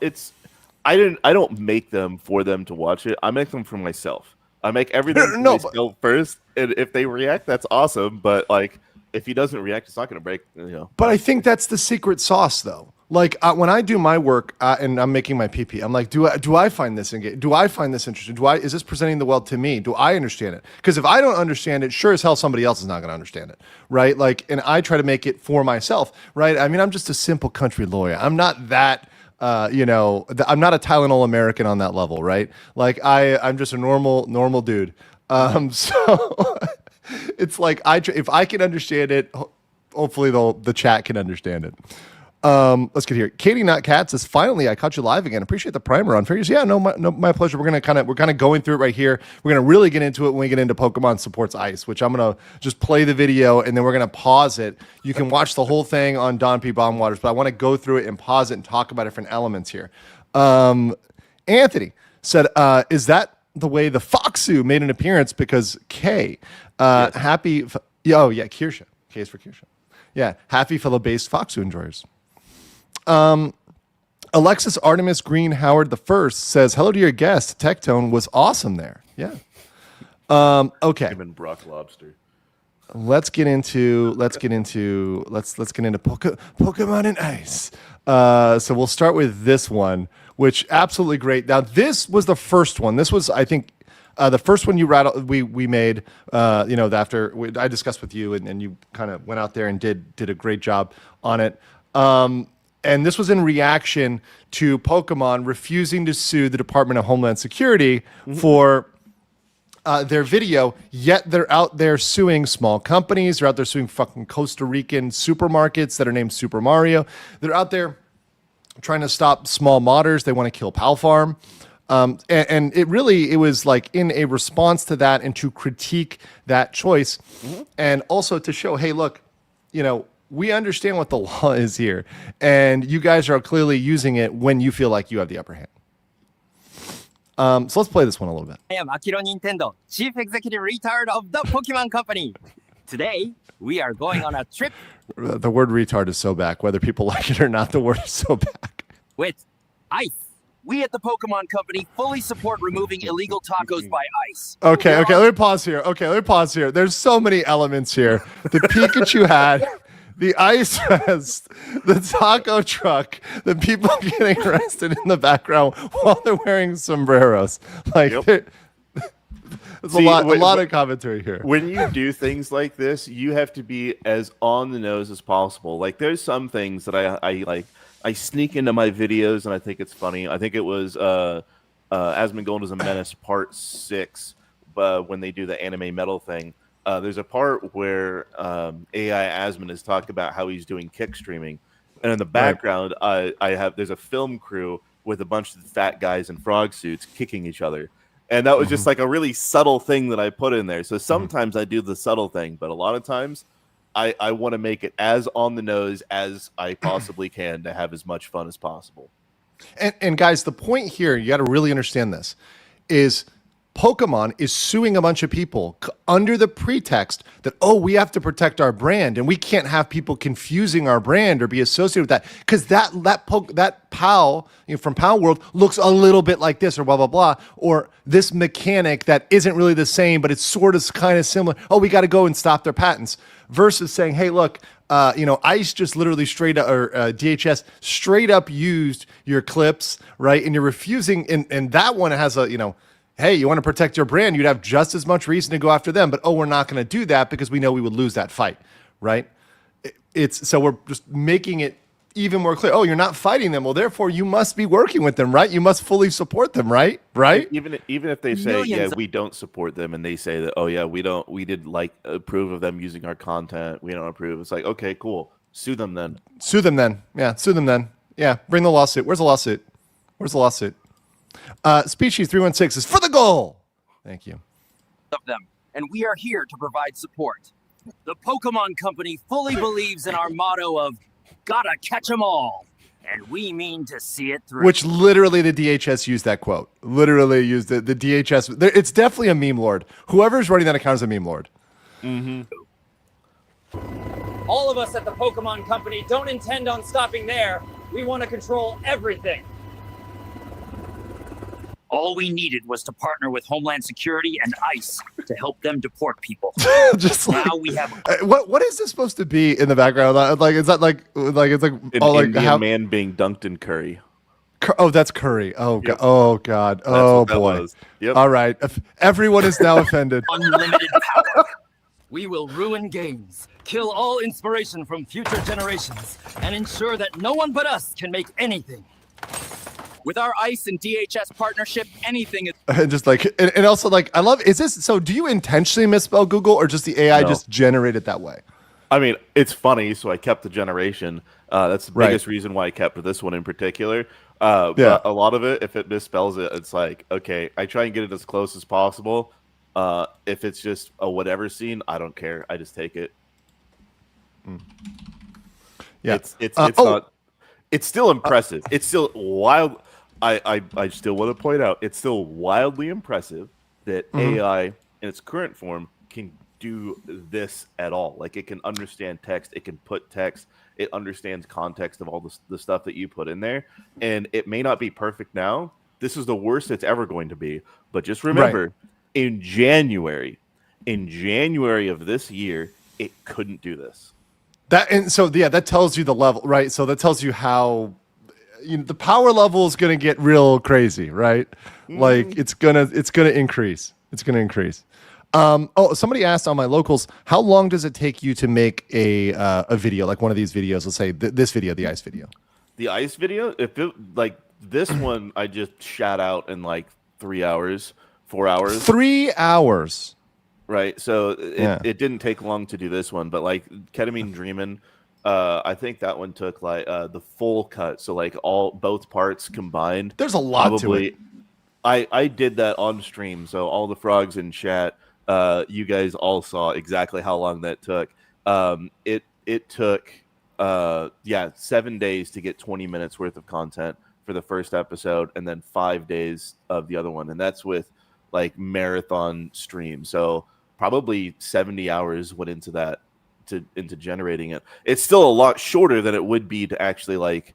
I don't make them for them to watch it. I make them for myself. I make everything
No,
skill first, and if they react, that's awesome. But like, if he doesn't react, it's not going to break.
But I think that's the secret sauce, though. Like when I do my work and I'm making my PP, I'm like, do I find this engaging? Do I find this interesting? Is this presenting the world to me? Do I understand it? Because if I don't understand it, sure as hell somebody else is not going to understand it, right? Like, and I try to make it for myself, right? I mean, I'm just a simple country lawyer. I'm not that. I'm not a Tylenol American on that level, right? Like I'm just a normal dude. So it's like if I can understand it, hopefully the chat can understand it. Let's get here. Katie Not Cat says, finally, I caught you live again. Appreciate the primer on Fair Use. Yeah, my pleasure. We're kind of going through it right here. We're gonna really get into it when we get into Pokemon Supports Ice, which I'm gonna just play the video and then we're gonna pause it. You can watch the whole thing on Don P. Baumwaters, but I want to go through it and pause it and talk about different elements here. Anthony said, is that the way the Foxu made an appearance? Because K,
Yes.
happy. Oh yeah, Kirsha. K is for Kirsha. Yeah, happy fellow based Foxu enjoyers. Alexis Artemis Green Howard the First says, hello to your guest. Tectone was awesome there. Yeah. Okay.
Him and Brock Lobster.
Let's get into Pokemon and Ice. So we'll start with this one, which absolutely great. Now this was the first one. This was, I think, the first one we made. After I discussed with you and you kind of went out there and did a great job on it. And this was in reaction to Pokemon refusing to sue the Department of Homeland Security for their video, yet they're out there suing small companies. They're out there suing fucking Costa Rican supermarkets that are named Super Mario. They're out there trying to stop small modders. They want to kill Pal Farm. And it was like in a response to that and to critique that choice. And also to show, hey, look, we understand what the law is here, and you guys are clearly using it when you feel like you have the upper hand. So let's play this one a little bit.
I am Akira Nintendo, Chief Executive Retard of the Pokemon Company. Today, we are going on a trip
The word retard is so back. Whether people like it or not, the word is so back.
with Ice. We at the Pokemon Company fully support removing illegal tacos by Ice.
Okay, let me pause here. There's so many elements here. The Pikachu hat, the Ice Vest, the taco truck, the people getting arrested in the background while they're wearing sombreros. Like, there's a lot of commentary here.
When you do things like this, you have to be as on the nose as possible. Like, there's some things that I sneak into my videos and I think it's funny. I think it was Asmongold is a Menace Part 6, when they do the anime metal thing. There's a part where AI Asmon is talking about how he's doing kick streaming, and in the background, there's a film crew with a bunch of fat guys in frog suits kicking each other, and that was just like a really subtle thing that I put in there. So sometimes I do the subtle thing, but a lot of times I want to make it as on the nose as I possibly can to have as much fun as possible.
And guys, the point here, you got to really understand this, is Pokemon is suing a bunch of people under the pretext that, we have to protect our brand and we can't have people confusing our brand or be associated with that, because that PAL from PAL World looks a little bit like this, or blah blah blah, or this mechanic that isn't really the same but it's sort of kind of similar. We got to go and stop their patents. Versus saying, hey, look, ICE just literally straight up, or DHS straight up used your clips, right? And you're refusing, and that one has a, hey, you want to protect your brand, you'd have just as much reason to go after them, but we're not going to do that because we know we would lose that fight, right? So we're just making it even more clear. You're not fighting them. Well, therefore you must be working with them, right? You must fully support them, right? Right?
Even if they say, we don't support them, and they say that, we did approve of them using our content, we don't approve. It's like, okay, cool. Sue them then.
Yeah, sue them then. Yeah, bring the lawsuit. Where's the lawsuit? Species 316 is for the goal. Thank you.
Of them, and we are here to provide support. The Pokemon Company fully believes in our motto of "Gotta catch 'em all," and we mean to see it through.
Which literally the DHS used that quote. Literally used it. The DHS. It's definitely a meme lord. Whoever's running that account is a meme lord.
All of us at the Pokemon Company don't intend on stopping there. We want to control everything.
All we needed was to partner with Homeland Security and ICE to help them deport people.
Just like,
Now we have
what is this supposed to be in the background? Like, is that like it's like
An
oh, like
Indian man being dunked in curry.
Oh, that's Curry. Oh,
Yep.
God. Oh, God.
That's
Oh,
what that
boy.
was. Yep.
All right. Everyone is now offended.
unlimited power.
We will ruin games, kill all inspiration from future generations, and ensure that no one but us can make anything.
With our ICE and DHS partnership, anything is.
And just like, and also like, I love, is this, so do you intentionally misspell Google or just the AI
No.
just generate it that way?
I mean, it's funny, so I kept the generation. That's the
Right.
biggest reason why I kept this one in particular.
Yeah.
But a lot of it, if it misspells it, it's like, okay, I try and get it as close as possible. If it's just a whatever scene, I don't care. I just take it.
Yeah.
It's
oh,
not. It's still impressive. It's still wild. I still want to point out it's still wildly impressive that AI in its current form can do this at all. Like it can understand text, it can put text, it understands context of all the stuff that you put in there. And it may not be perfect now. This is the worst it's ever going to be. But just remember, in January of this year, it couldn't do this.
that, and so, yeah, that tells you the level, right? So that tells you how, the power level is going to get real crazy, right? Like it's going to increase. It's going to increase. Oh, somebody asked on my locals, how long does it take you to make a video, like one of these videos? Let's say this video, the ICE video.
The ICE video, if it like this one, I just shot out in like 3 hours, 4 hours.
3 hours.
Right. So
Yeah.
it didn't take long to do this one, but like Ketamine Dreamin', I think that one took like the full cut. So like both parts combined.
There's a lot to it.
I did that on stream. So all the frogs in chat, you guys all saw exactly how long that took. It took 7 days to get 20 minutes worth of content for the first episode, and then 5 days of the other one, and that's with like marathon stream. So probably 70 hours went into that, into generating it. It's still a lot shorter than it would be to actually like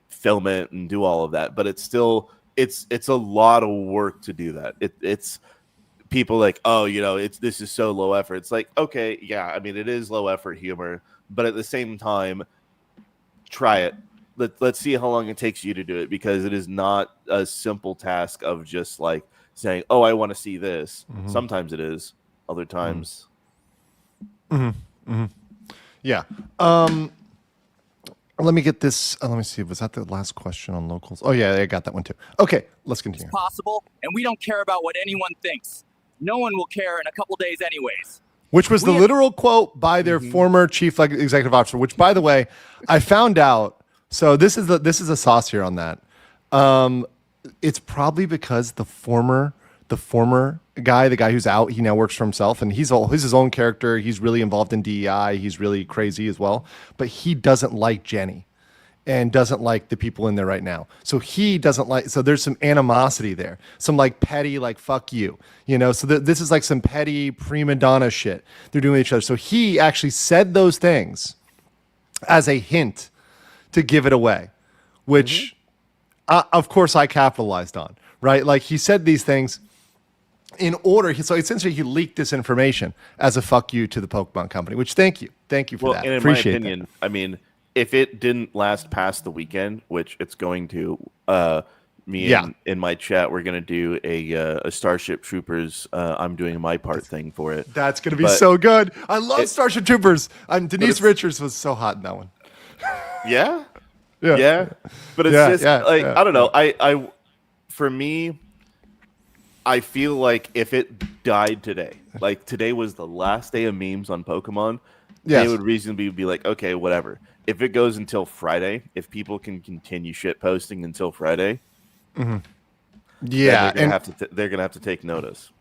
film it and do all of that, but it's still it's a lot of work to do that. It's people like, oh, this is so low effort. It's like, okay, yeah, I mean, it is low effort humor, but at the same time, try it. Let's see how long it takes you to do it, because it is not a simple task of just like saying, oh, I want to see this. Sometimes it is, other times.
Yeah. Let me get this. Let me see. Was that the last question on locals? Oh, yeah, I got that one too. Okay, let's continue.
Possible, and we don't care about what anyone thinks. No one will care in a couple days, anyways.
Which was the literal quote by their former chief executive officer, which, by the way, I found out. So this is a sauce here on that. It's probably because the former guy, the guy who's out, he now works for himself, and he's his own character. He's really involved in DEI. He's really crazy as well, but he doesn't like Jenny and doesn't like the people in there right now. So he doesn't like, so there's some animosity there, some like petty, like, fuck you, so this is like some petty prima donna shit they're doing with each other. So he actually said those things as a hint to give it away, which of course I capitalized on, right? Like he said these things in order, so essentially he leaked this information as a fuck you to the Pokemon Company, which thank you for that.
And in
Appreciate
my opinion,
that.
I mean, if it didn't last past the weekend, which it's going to, me and in my chat, we're going to do a Starship Troopers, I'm doing my part thing for it.
That's going to be so good. I love Starship Troopers. Denise Richards was so hot in that one.
Yeah?
Yeah.
Yeah. But it's I don't know. I for me, I feel like if it died today, like today was the last day of memes on Pokemon, they would reasonably be like, okay, whatever. If it goes until Friday, if people can continue shit posting until Friday,
yeah,
they're gonna have to take notice.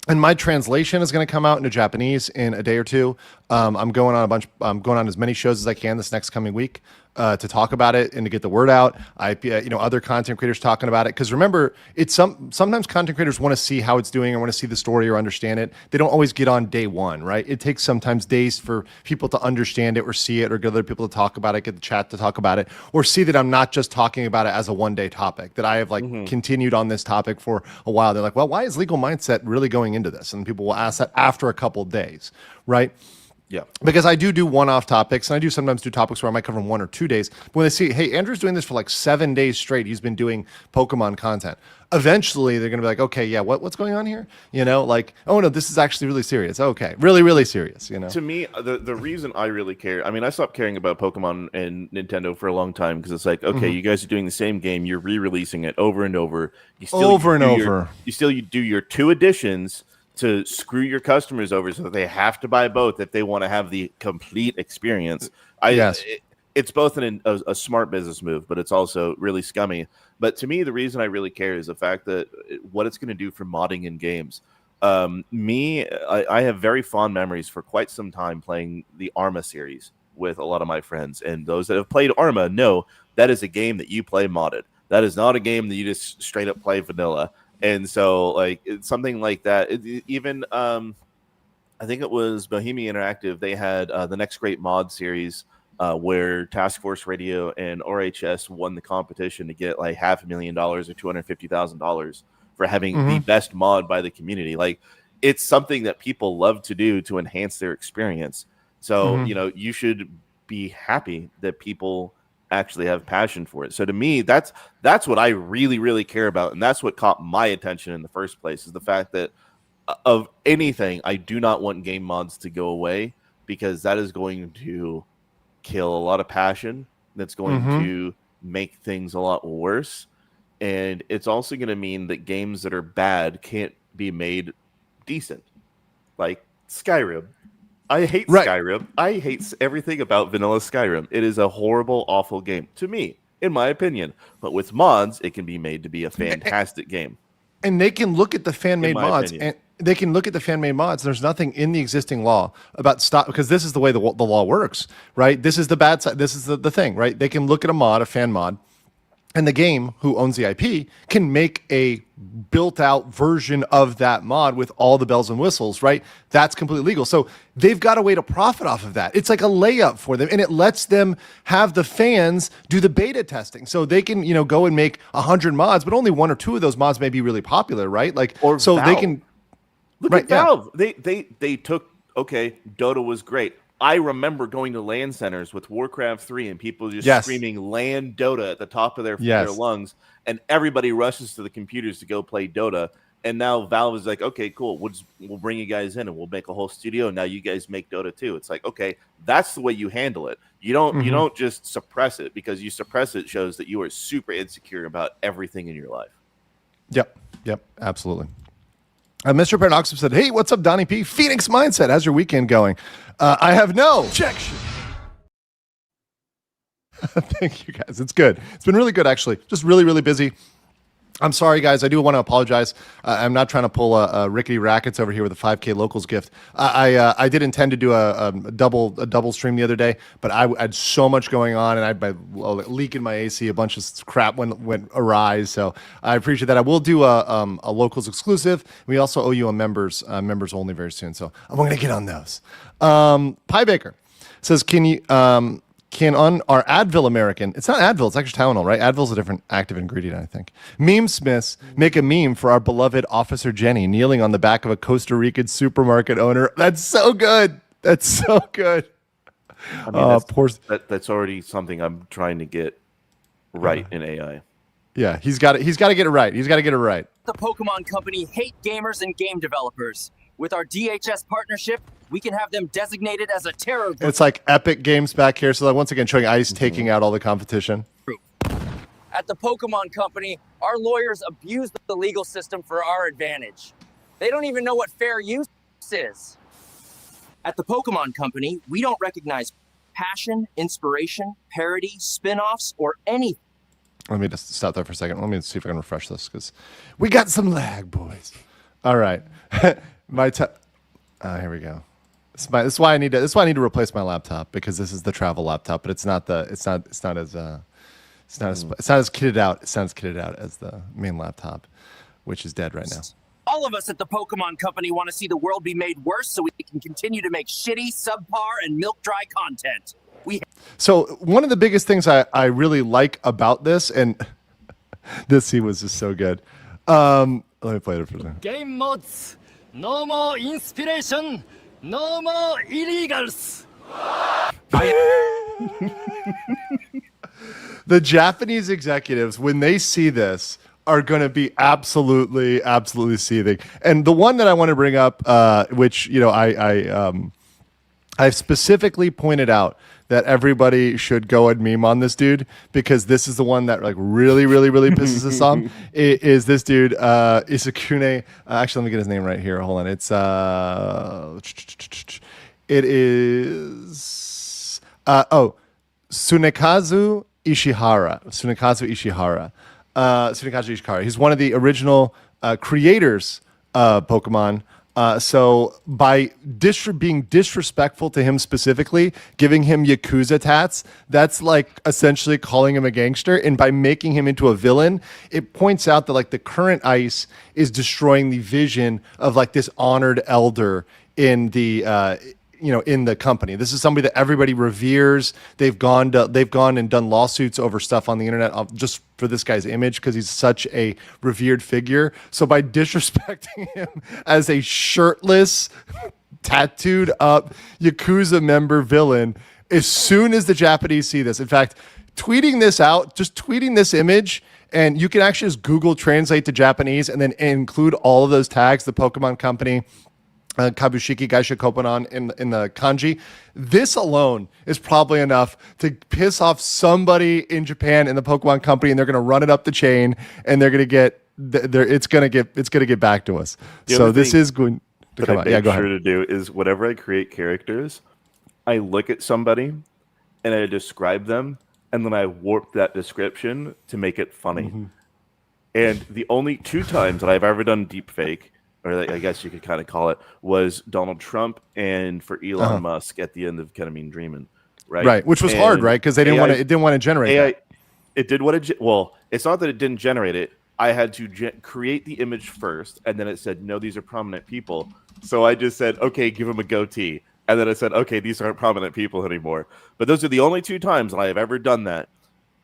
And my translation is going to come out into Japanese in a day or two. I'm going on as many shows as I can this next coming week. to talk about it and to get the word out. Other content creators talking about it. Because remember, it's sometimes content creators want to see how it's doing or want to see the story or understand it. They don't always get on day one, right? It takes sometimes days for people to understand it or see it or get other people to talk about it, get the chat to talk about it, or see that I'm not just talking about it as a one-day topic, that I have continued on this topic for a while. They're like, well, why is Legal Mindset really going into this? And people will ask that after a couple of days, right?
Yeah.
Because I do one-off topics, and I do sometimes do topics where I might cover them 1 or 2 days. But when they see, hey, Andrew's doing this for like 7 days straight, he's been doing Pokemon content. Eventually, they're going to be like, okay, yeah, what's going on here? Oh, no, this is actually really serious. Okay, really, really serious,
To me, the reason I really care, I stopped caring about Pokemon and Nintendo for a long time because it's like, okay, you guys are doing the same game, you're re-releasing it over and over. You still do your 2 editions to screw your customers over so that they have to buy both if they want to have the complete experience. It's both a smart business move, but it's also really scummy. But to me, the reason I really care is the fact that what it's going to do for modding in games. I have very fond memories for quite some time playing the Arma series with a lot of my friends. And those that have played Arma know that is a game that you play modded. That is not a game that you just straight up play vanilla. And so, like, it's something like that. I think it was Bohemia Interactive. They had the Next Great Mod series where Task Force Radio and RHS won the competition to get like $500,000 or $250,000 for having the best mod by the community. Like, it's something that people love to do to enhance their experience. So, you should be happy that people actually have passion for it. So to me, that's what I really, really care about. And that's what caught my attention in the first place, is the fact that of anything, I do not want game mods to go away, because that is going to kill a lot of passion. That's going to make things a lot worse. And it's also going to mean that games that are bad can't be made decent. Like Skyrim. I hate Skyrim. I hate everything about vanilla Skyrim. It is a horrible, awful game to me, in my opinion. But with mods, it can be made to be a fantastic game.
And they can look at the fan-made mods,
opinion.
and they can look at the fan-made mods. There's nothing in the existing law about stop, because this is the way the law works, right? This is the bad side. This is the thing, right? They can look at a fan mod, and the game, who owns the IP, can make a built-out version of that mod with all the bells and whistles, right? That's completely legal. So they've got a way to profit off of that. It's like a layup for them, and it lets them have the fans do the beta testing. So they can, go and make 100 mods, but only 1 or 2 of those mods may be really popular, right? Like, or so Valve. They can
look at Valve. Yeah. They took, Dota was great. I remember going to LAN centers with Warcraft 3 and people just screaming LAN Dota at the top of their lungs, and everybody rushes to the computers to go play Dota. And now Valve is like, okay, cool, we'll bring you guys in and we'll make a whole studio. Now you guys make Dota too. It's like, okay, that's the way you handle it. You don't just suppress it, because you suppress it shows that you are super insecure about everything in your life.
Yep, absolutely. Mr. Paradox said, hey, what's up, Donnie P? Phoenix Mindset, how's your weekend going? I have no objection. Thank you, guys. It's good. It's been really good, actually. Just really, really busy. I'm sorry, guys. I do want to apologize. I'm not trying to pull a rickety rackets over here with a 5K locals gift. I did intend to do a double stream the other day, but I had so much going on, and I had a leak in my AC. A bunch of crap went awry. So I appreciate that. I will do a locals exclusive. We also owe you a members only very soon. So I'm going to get on those. Pie Baker says, can on our Advil American, it's not Advil, it's actually Tylenol, right? Advil's a different active ingredient, I think. Meme Smiths make a meme for our beloved Officer Jenny kneeling on the back of a Costa Rican supermarket owner. That's so good. That's so good.
I mean, that's already something I'm trying to get right in AI.
Yeah, he's got to get it right. He's got to get it right.
The Pokemon Company hate gamers and game developers. With our DHS partnership, we can have them designated as a terror group.
It's like Epic Games back here. So once again, showing Ice taking out all the competition.
At the Pokemon Company, our lawyers abuse the legal system for our advantage. They don't even know what fair use is. At the Pokemon Company, we don't recognize passion, inspiration, parody, spin-offs, or anything.
Let me just stop there for a second. Let me see if I can refresh this, because we got some lag, boys. All right. Here we go. This is why I need to replace my laptop, because this is the travel laptop, but it's not as kitted out. It's not as kitted out as the main laptop, which is dead right now.
All of us at the Pokemon Company want to see the world be made worse so we can continue to make shitty, subpar, and milk-dry content.
So one of the biggest things I really like about this, and this scene was just so good. Let me play it for a second.
Game mods, no more inspiration, no more illegals.
The Japanese executives, when they see this, are going to be absolutely seething. And the one that I want to bring up, which I've specifically pointed out that everybody should go and meme on this dude, because this is the one that like really pisses us off. Is this dude Isakune? Actually, let me get his name right here. Hold on. It's it is Tsunekazu Ishihara. Tsunekazu Ishihara. He's one of the original creators of Pokemon. So by being disrespectful to him specifically, giving him Yakuza tats, that's like essentially calling him a gangster. And by making him into a villain, it points out that like the current ICE is destroying the vision of like this honored elder in the in the company. This is somebody that everybody reveres. They've gone and done lawsuits over stuff on the internet just for this guy's image, because he's such a revered figure. So by disrespecting him as a shirtless, tattooed up Yakuza member villain, as soon as the Japanese see this, in fact, tweeting this out, just tweeting this image, and you can actually just Google translate to Japanese and then include all of those tags, the Pokemon Company, Kabushiki Gaisha Kopanon in the kanji. This alone is probably enough to piss off somebody in Japan in the Pokemon Company, and they're going to run it up the chain, and they're going to get it's going to get back to us. So this is going to come out. Yeah, go ahead.
To do is whenever I create characters, I look at somebody and I describe them, and then I warp that description to make it funny.
Mm-hmm.
And the only 2 times that I've ever done deepfake, or I guess you could kind of call it, was Donald Trump and for Elon Musk at the end of Ketamine Dreamin', right?
Right, which was hard, right? Because they didn't want to. It didn't want to generate that.
It did what it. Well, it's not that it didn't generate it. I had to create the image first, and then it said, no, these are prominent people. So I just said, okay, give them a goatee, and then I said, okay, these aren't prominent people anymore. But those are the only 2 times that I have ever done that.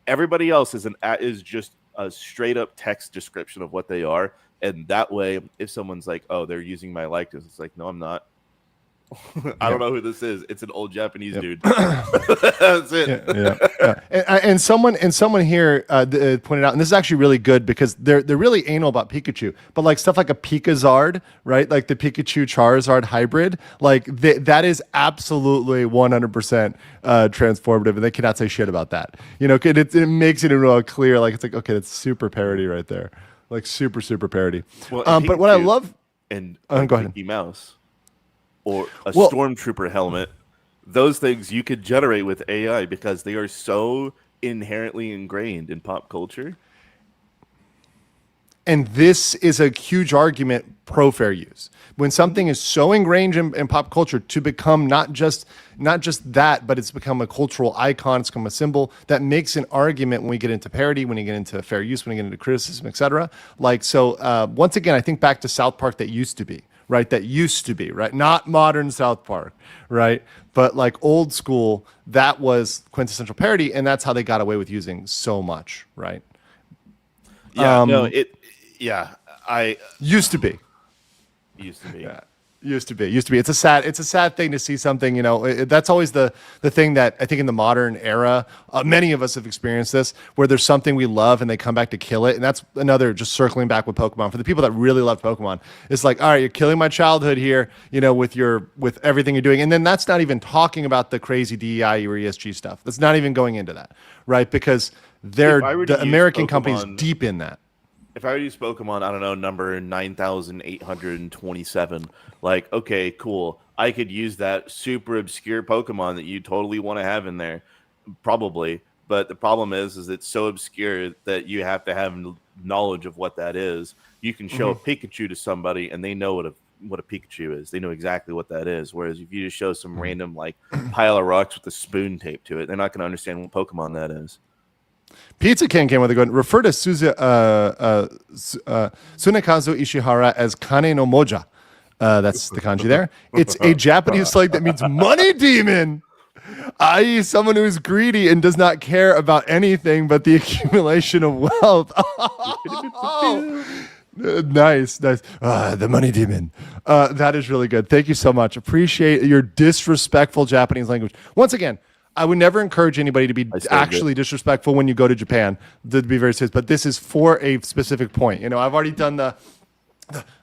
Everybody else is just a straight up text description of what they are. And that way, if someone's like, oh, they're using my likeness, it's like, no, I'm not. I don't know who this is. It's an old Japanese dude. That's it.
Yeah. And someone here pointed out, and this is actually really good, because they're really anal about Pikachu, but like stuff like a Pikazard, right? Like the Pikachu Charizard hybrid, like that is absolutely 100% transformative, and they cannot say shit about that. It makes it real clear. Like it's like, okay, that's super parody right there. Like super parody.
Well,
but what I love,
and
go ahead.
Mickey Mouse or a stormtrooper helmet, those things you could generate with AI because they are so inherently ingrained in pop culture.
And this is a huge argument pro fair use. When something is so ingrained in pop culture to become not just that, but it's become a cultural icon, it's become a symbol that makes an argument when we get into parody, when you get into fair use, when you get into criticism, etc. Once again, I think back to South Park that used to be, right? Not modern South Park, right? But like old school, that was quintessential parody, and that's how they got away with using so much, right?
Yeah, I
used to be. Yeah. Used to be. It's a sad thing to see something, that's always the thing that I think in the modern era, many of us have experienced this, where there's something we love and they come back to kill it. And that's another, just circling back with Pokemon, for the people that really love Pokemon, it's like, all right, you're killing my childhood here, with everything you're doing. And then that's not even talking about the crazy DEI or ESG stuff. That's not even going into that, right? Because the American company's deep in that.
If I were to use Pokemon, I don't know, number 9,827, like, okay, cool. I could use that super obscure Pokemon that you totally want to have in there, probably. But the problem is it's so obscure that you have to have knowledge of what that is. You can show a Pikachu to somebody, and they know what a Pikachu is. They know exactly what that is. Whereas if you just show some random like pile of rocks with a spoon taped to it, they're not going to understand what Pokemon that is.
Pizza King came with a good refer to Tsunekazu Ishihara as Kane no Moja. That's the kanji there. It's a Japanese slang that means money demon, i.e. someone who is greedy and does not care about anything but the accumulation of wealth. Nice. The money demon. That is really good. Thank you so much. Appreciate your disrespectful Japanese language. Once again, I would never encourage anybody to be actually disrespectful when you go to Japan, to be very serious, but this is for a specific point. You know, I've already done the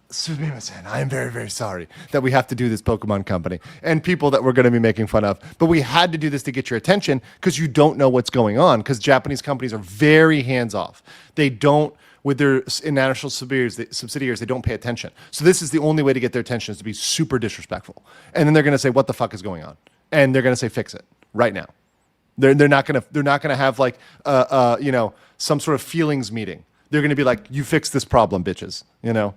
Sumimasen, I am very, very sorry that we have to do this Pokemon company and people that we're going to be making fun of. But we had to do this to get your attention because you don't know what's going on, because Japanese companies are very hands-off. They don't, with their international subsidiaries, they don't pay attention. So this is the only way to get their attention, is to be super disrespectful. And then they're going to say, what the fuck is going on? And they're going to say, fix it right now. They're not going to have like, some sort of feelings meeting. They're going to be like, you fix this problem, bitches, you know?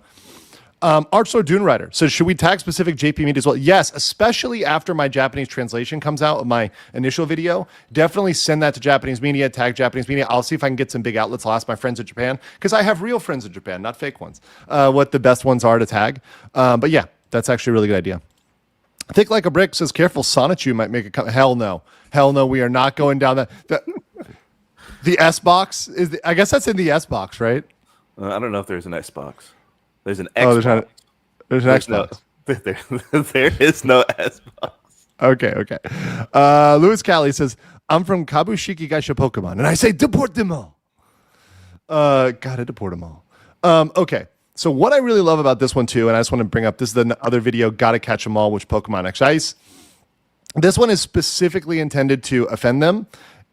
Artsor Dune Rider says, should we tag specific JP media as well? Yes, especially after my Japanese translation comes out of my initial video. Definitely send that to Japanese media, tag Japanese media. I'll see if I can get some big outlets. I'll ask my friends in Japan, because I have real friends in Japan, not fake ones, what the best ones are to tag. But yeah, that's actually a really good idea. Think Like a Brick says, careful, Sonichu might make a hell no. Hell no, we are not going down that. The S box is, I guess that's in the S box, right?
I don't know if there's an S box. There's an Xbox.
There's an Xbox.
There is no Xbox.
Okay. Louis Callie says, I'm from Kabushiki Gaisha Pokemon, and I say deport them all. Gotta deport them all. Okay. So what I really love about this one too, and I just want to bring up, this is the other video, Gotta Catch 'Em All, which Pokemon X Ice. This one is specifically intended to offend them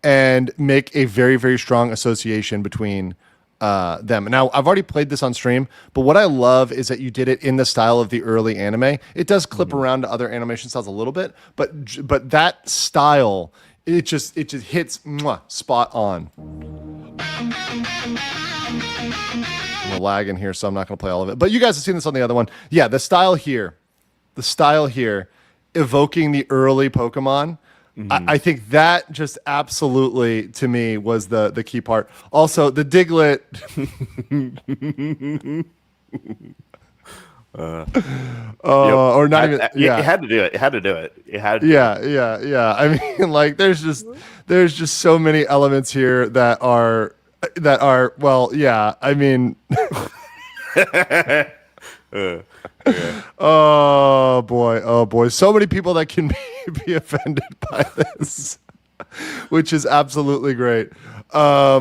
and make a very, very strong association between them. Now, I've already played this on stream, but what I love is that you did it in the style of the early anime. It does clip around to other animation styles a little bit, but that style, it just hits spot on. I'm lagging here, so I'm not going to play all of it. But you guys have seen this on the other one. Yeah, the style here, evoking the early Pokemon. I think that just absolutely, to me, was the key part. Also, the Diglett. Or not even. Yeah,
it had to do it. It had to do it. It had. To
Yeah. I mean, like, there's just so many elements here that are. Well, yeah. I mean. Oh boy, so many people that can be offended by this, which is absolutely great.
I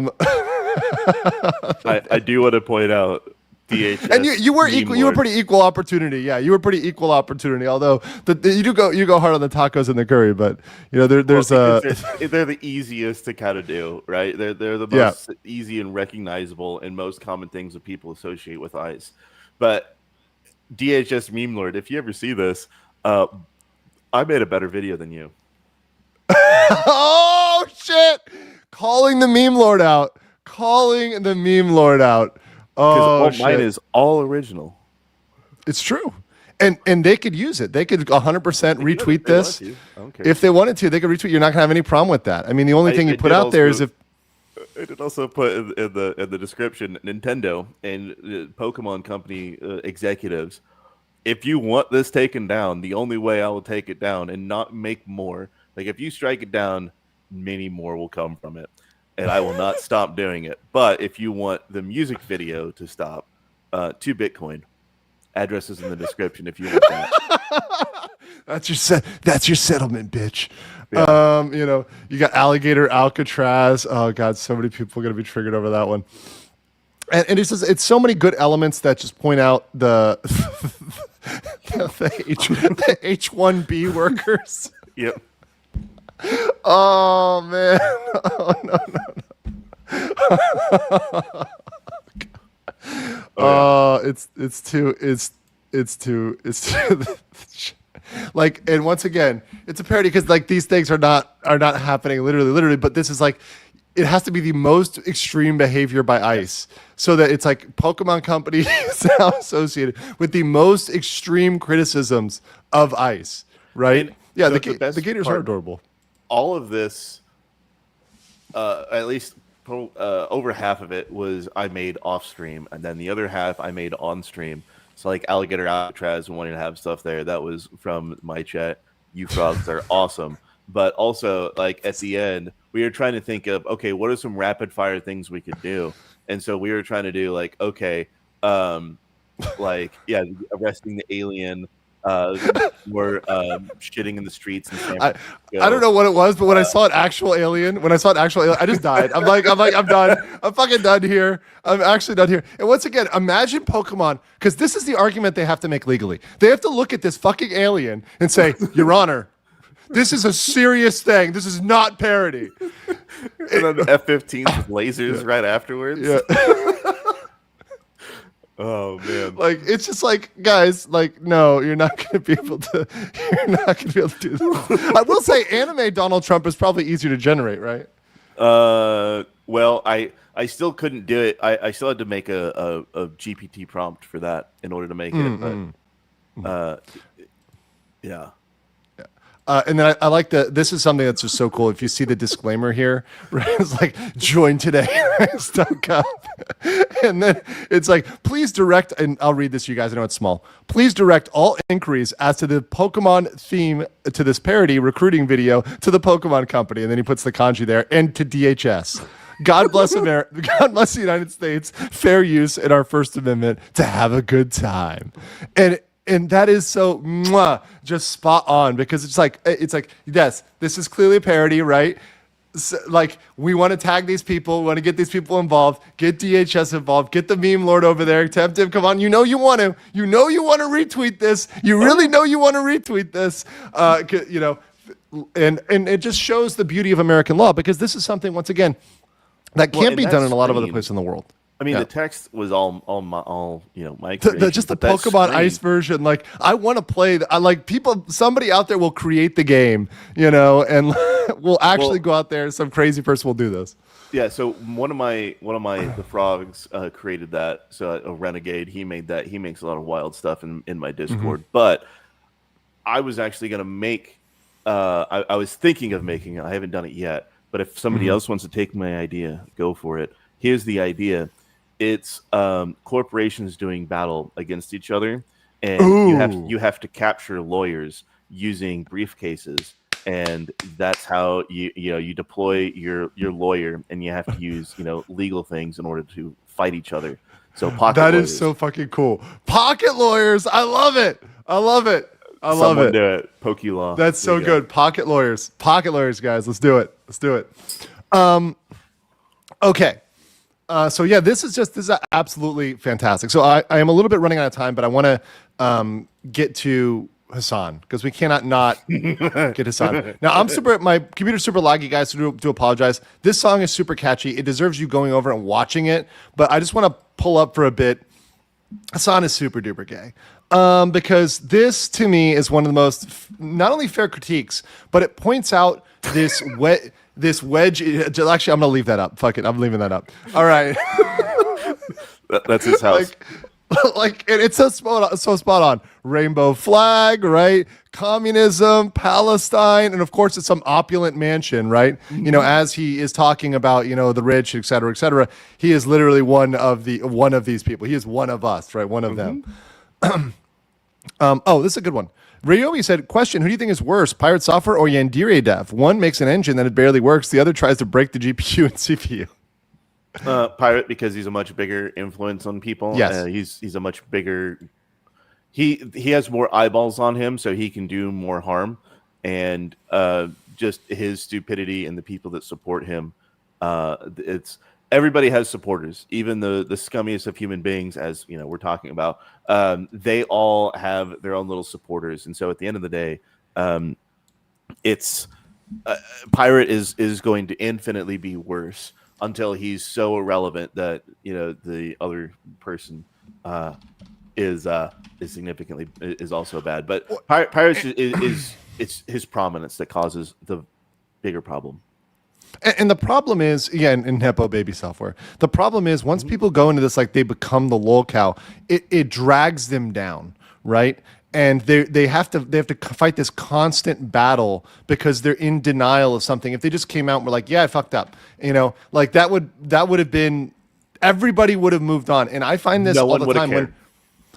do want to point out DHS,
and you were pretty equal opportunity. Yeah, you were pretty equal opportunity. Although you go hard on the tacos and the curry, but you know they're
the easiest to kind of do, right? They're the most easy and recognizable and most common things that people associate with ice, but. DHS Meme Lord, if you ever see this, I made a better video than you.
Oh, shit. Calling the Meme Lord out. Oh, shit.
Mine is all original.
It's true. And they could use it. They could 100% retweet this. If they wanted to, they could retweet. You're not going to have any problem with that. I mean, the only thing you put out there is if...
I did also put in the description Nintendo and Pokemon Company executives. If you want this taken down, the only way I will take it down and not make more. Like if you strike it down, many more will come from it, and I will not stop doing it. But if you want the music video to stop, 2 Bitcoin. Address is in the description if you want that.
That's your settlement, bitch.
Yeah.
You got Alligator Alcatraz. Oh god, so many people are gonna be triggered over that one. And it's so many good elements that just point out the H1B workers.
Yep.
Oh man. Oh no. It's too like, and once again, it's a parody because like these things are not happening literally, but this is like it has to be the most extreme behavior by ICE, so that it's like Pokemon Company is now associated with the most extreme criticisms of ICE, right?
And
Yeah,
the
the
best
Gators
part-
are adorable.
All of this, at least over half of it was I made off stream, and then the other half I made on stream. So like Alligator Alcatraz wanting to have stuff there, that was from my chat. You frogs are awesome. But also, like at the end, we were trying to think of, okay, what are some rapid fire things we could do? And so we were trying to do like, okay, like arresting the alien, or shitting in the streets in San Francisco.
I don't know what it was, but when I saw an actual alien, I just died. I'm done. I'm fucking done here. I'm actually done here. And once again, imagine Pokemon, because this is the argument they have to make legally. They have to look at this fucking alien and say, Your Honor, this is a serious thing. This is not parody.
And then the F-15s with lasers right afterwards.
Yeah.
Oh man.
Like, it's just like, guys, like, no, you're not going to be able to do this. I will say anime Donald Trump is probably easier to generate, right?
Well, I still couldn't do it. I still had to make a GPT prompt for that in order to make it. But, yeah.
And then I like this is something that's just so cool. If you see the disclaimer here, right? It's like, join today. Stuck up. And then it's like, please direct, and I'll read this to you guys. I know it's small. Please direct all inquiries as to the Pokemon theme to this parody recruiting video to the Pokemon Company. And then he puts the kanji there, and to DHS. God bless America. God bless the United States. Fair use in our First Amendment to have a good time. And that is so just spot on, because it's like, yes, this is clearly a parody, right? So, like, we want to tag these people, we want to get these people involved, get DHS involved, get the meme lord over there, tempt him, come on, you want to retweet this, you really know you want to retweet this, and it just shows the beauty of American law, because this is something, once again, that can't be done in a lot of other places in the world.
I mean,
Yeah.
the text was all my
Just the Pokemon Ice version. Like, I want to play. Somebody out there will create the game, and we'll actually go out there. Some crazy person will do this.
Yeah. So one of the frogs created that. So a renegade, he made that. He makes a lot of wild stuff in my Discord. But I was actually gonna make. I was thinking of making it. I haven't done it yet. But if somebody else wants to take my idea, go for it. Here's the idea. It's corporations doing battle against each other, and you have to capture lawyers using briefcases, and that's how you deploy your lawyer, and you have to use legal things in order to fight each other. So
That is so fucking cool. Pocket lawyers, I love it. I love it.
Someone do it. Poke law.
That's so good. Pocket lawyers, guys. Let's do it. Okay. So yeah, this is absolutely fantastic. So I am a little bit running out of time, but I want to get to Hassan, because we cannot not get Hassan. Now my computer's super laggy, guys, so do apologize. This song is super catchy. It deserves you going over and watching it, but I just want to pull up for a bit. Hassan is super duper gay. Because this to me is one of the most not only fair critiques, but it points out this wedge. Actually, I'm gonna leave that up. Fuck it, I'm leaving that up. All right.
That's his house.
And it's so spot on. Rainbow flag, right? Communism, Palestine, and of course it's some opulent mansion, right? As he is talking about, the rich, et cetera, et cetera. He is literally one of these people. He is one of us, right? One of them. This is a good one. Ryomi said, question, who do you think is worse, Pirate Software or Yandere Dev? One makes an engine that it barely works. The other tries to break the GPU and CPU.
Pirate, because he's a much bigger influence on people.
Yes.
He's a much bigger... He has more eyeballs on him, so he can do more harm. And just his stupidity and the people that support him, everybody has supporters, even the scummiest of human beings, as we're talking about. They all have their own little supporters, and so at the end of the day, it's Pirate is going to infinitely be worse until he's so irrelevant that the other person is significantly is also bad. But Pirate is it's his prominence that causes the bigger problem.
And the problem is, in Nepo baby software, the problem is once people go into this, like they become the lol cow, it drags them down, right? And they have to fight this constant battle because they're in denial of something. If they just came out and were like, yeah, I fucked up, like that would have been, everybody would have moved on. And I find this all the time when.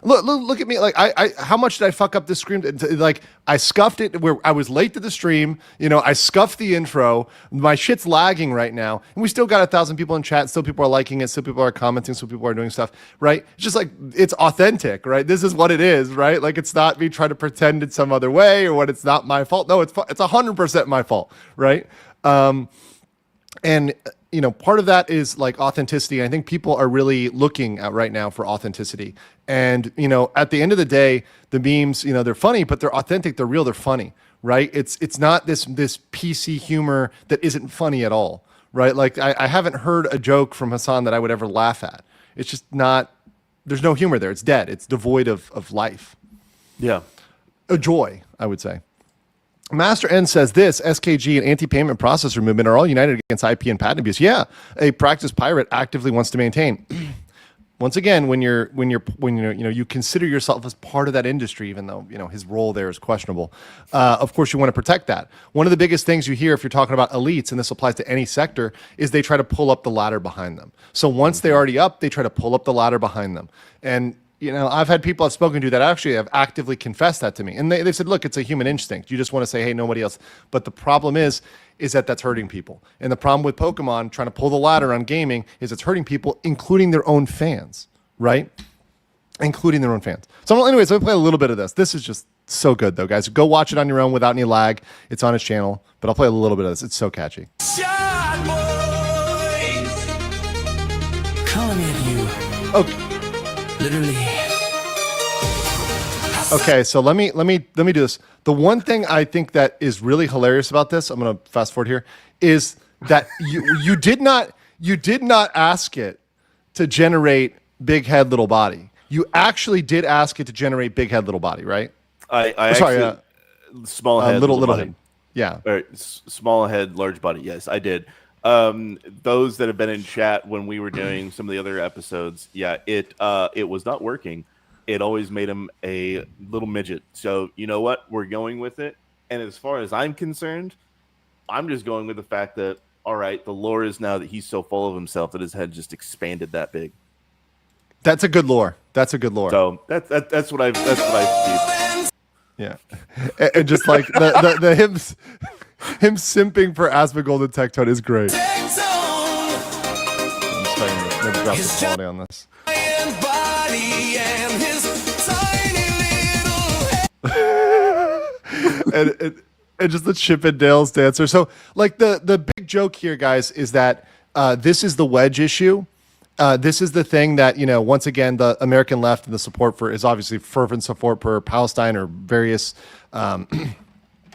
Look at me. Like how much did I fuck up this stream? Like I scuffed it where I was late to the stream. I scuffed the intro. My shit's lagging right now. And we still got 1,000 people in chat. Still people are liking it. Still people are commenting. Still people are doing stuff, right? It's just like, it's authentic, right? This is what it is, right? Like it's not me trying to pretend it's some other way or what it's not my fault. No, it's 100% my fault, right? And part of that is like authenticity. I think people are really looking at right now for authenticity. And, at the end of the day, the memes, they're funny, but they're authentic, they're real, they're funny, right? It's not this PC humor that isn't funny at all, right? Like I haven't heard a joke from Hassan that I would ever laugh at. It's just not, there's no humor there. It's dead. It's devoid of life.
Yeah.
A joy, I would say. Master N says this: SKG and anti-payment processor movement are all united against IP and patent abuse. Yeah, a practice pirate actively wants to maintain. Once again, when you consider yourself as part of that industry, even though his role there is questionable, of course you want to protect that. One of the biggest things you hear if you're talking about elites, and this applies to any sector, is they try to pull up the ladder behind them. So once they're already up, they try to pull up the ladder behind them. And I've had people I've spoken to that actually have actively confessed that to me. And they said, look, it's a human instinct. You just want to say, hey, nobody else. But the problem is that that's hurting people. And the problem with Pokemon trying to pull the ladder on gaming is it's hurting people, including their own fans, right? Including their own fans. So anyways, let me play a little bit of this. This is just so good, though, guys. Go watch it on your own without any lag. It's on his channel. But I'll play a little bit of this. It's so catchy.
Shot boys coming at you.
Okay.
Literally.
Okay, so let me do this. The one thing I think that is really hilarious about this, I'm gonna fast forward here, is that you did not ask it to generate big head little body. You actually did ask it to generate big head little body, right?
Sorry, small head,
little
body.
head. Yeah.
Or small head, large body. Yes, I did. Those that have been in chat when we were doing some of the other episodes, yeah, it was not working. It always made him a little midget. So you know what? We're going with it. And as far as I'm concerned, I'm just going with the fact that, all right, the lore is now that he's so full of himself that his head just expanded that big.
That's a good lore.
So that's what I've seen.
Yeah. And just like the him simping for Asmongold and Tectone is great. I'm just trying to maybe drop the quality on this. and just the Chip and Dale's dancer. So like the big joke here, guys, is that this is the wedge issue. This is the thing that, once again, the American left and the support for is obviously fervent support for Palestine or various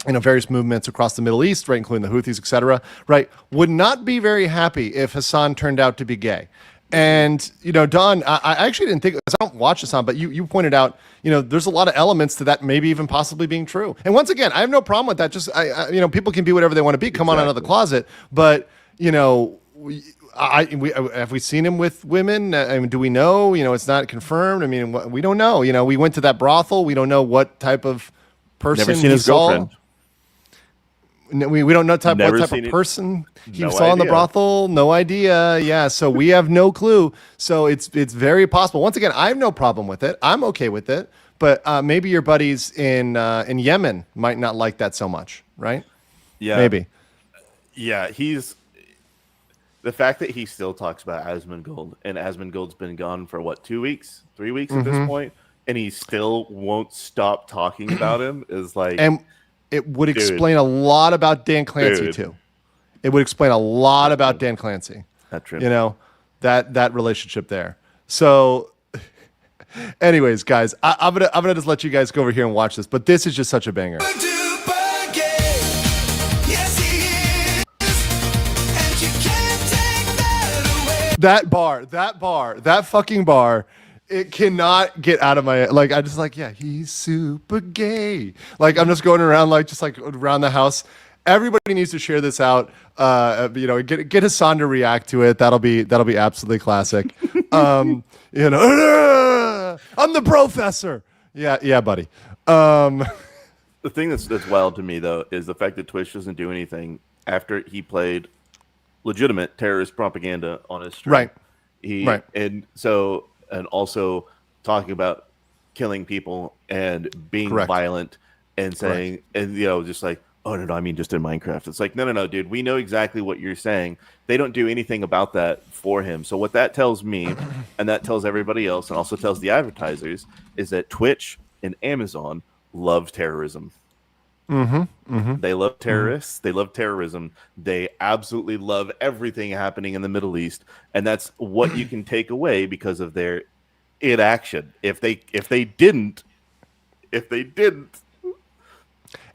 various movements across the Middle East, right, including the Houthis, etc., right, would not be very happy if Hassan turned out to be gay. And, Don, I actually didn't think, I don't watch Hassan, but you pointed out, there's a lot of elements to that maybe even possibly being true. And once again, I have no problem with that. Just, people can be whatever they want to be. Come on out of the closet. But, have we seen him with women? I mean, do we know? It's not confirmed. I mean, we don't know. We went to that brothel. We don't know what type of person
Never seen his girlfriend.
We don't know what type of person he saw in the brothel. No idea. Yeah, so we have no clue. So it's very possible. Once again, I have no problem with it. I'm okay with it. But maybe your buddies in Yemen might not like that so much, right?
Yeah,
maybe.
Yeah, the fact that he still talks about Asmongold, and Asmongold's been gone for what, 2 weeks, 3 weeks at this point, and he still won't stop talking about him is like.
And it would explain a lot about Dan Clancy too. It would explain a lot about Dan Clancy.
That's true.
That relationship there. So, anyways, guys, I'm gonna just let you guys go over here and watch this. But this is just such a banger. That fucking bar. It cannot get out of my, like, I just like, yeah, he's super gay. Like, I'm just going around, like, just like around the house. Everybody needs to share this out. Get Hassan to react to it. That'll be absolutely classic. I'm the professor. Yeah, buddy.
The thing that's wild to me though is the fact that Twitch doesn't do anything after he played legitimate terrorist propaganda on his stream.
Right.
And also talking about killing people and being violent and saying and just like, oh no, I mean just in Minecraft. It's like, no, dude, we know exactly what you're saying. They don't do anything about that for him. So what that tells me, and that tells everybody else, and also tells the advertisers, is that Twitch and Amazon love terrorism. They love terrorists. They love terrorism. They absolutely love everything happening in the Middle East, and that's what you can take away because of their inaction. If they didn't.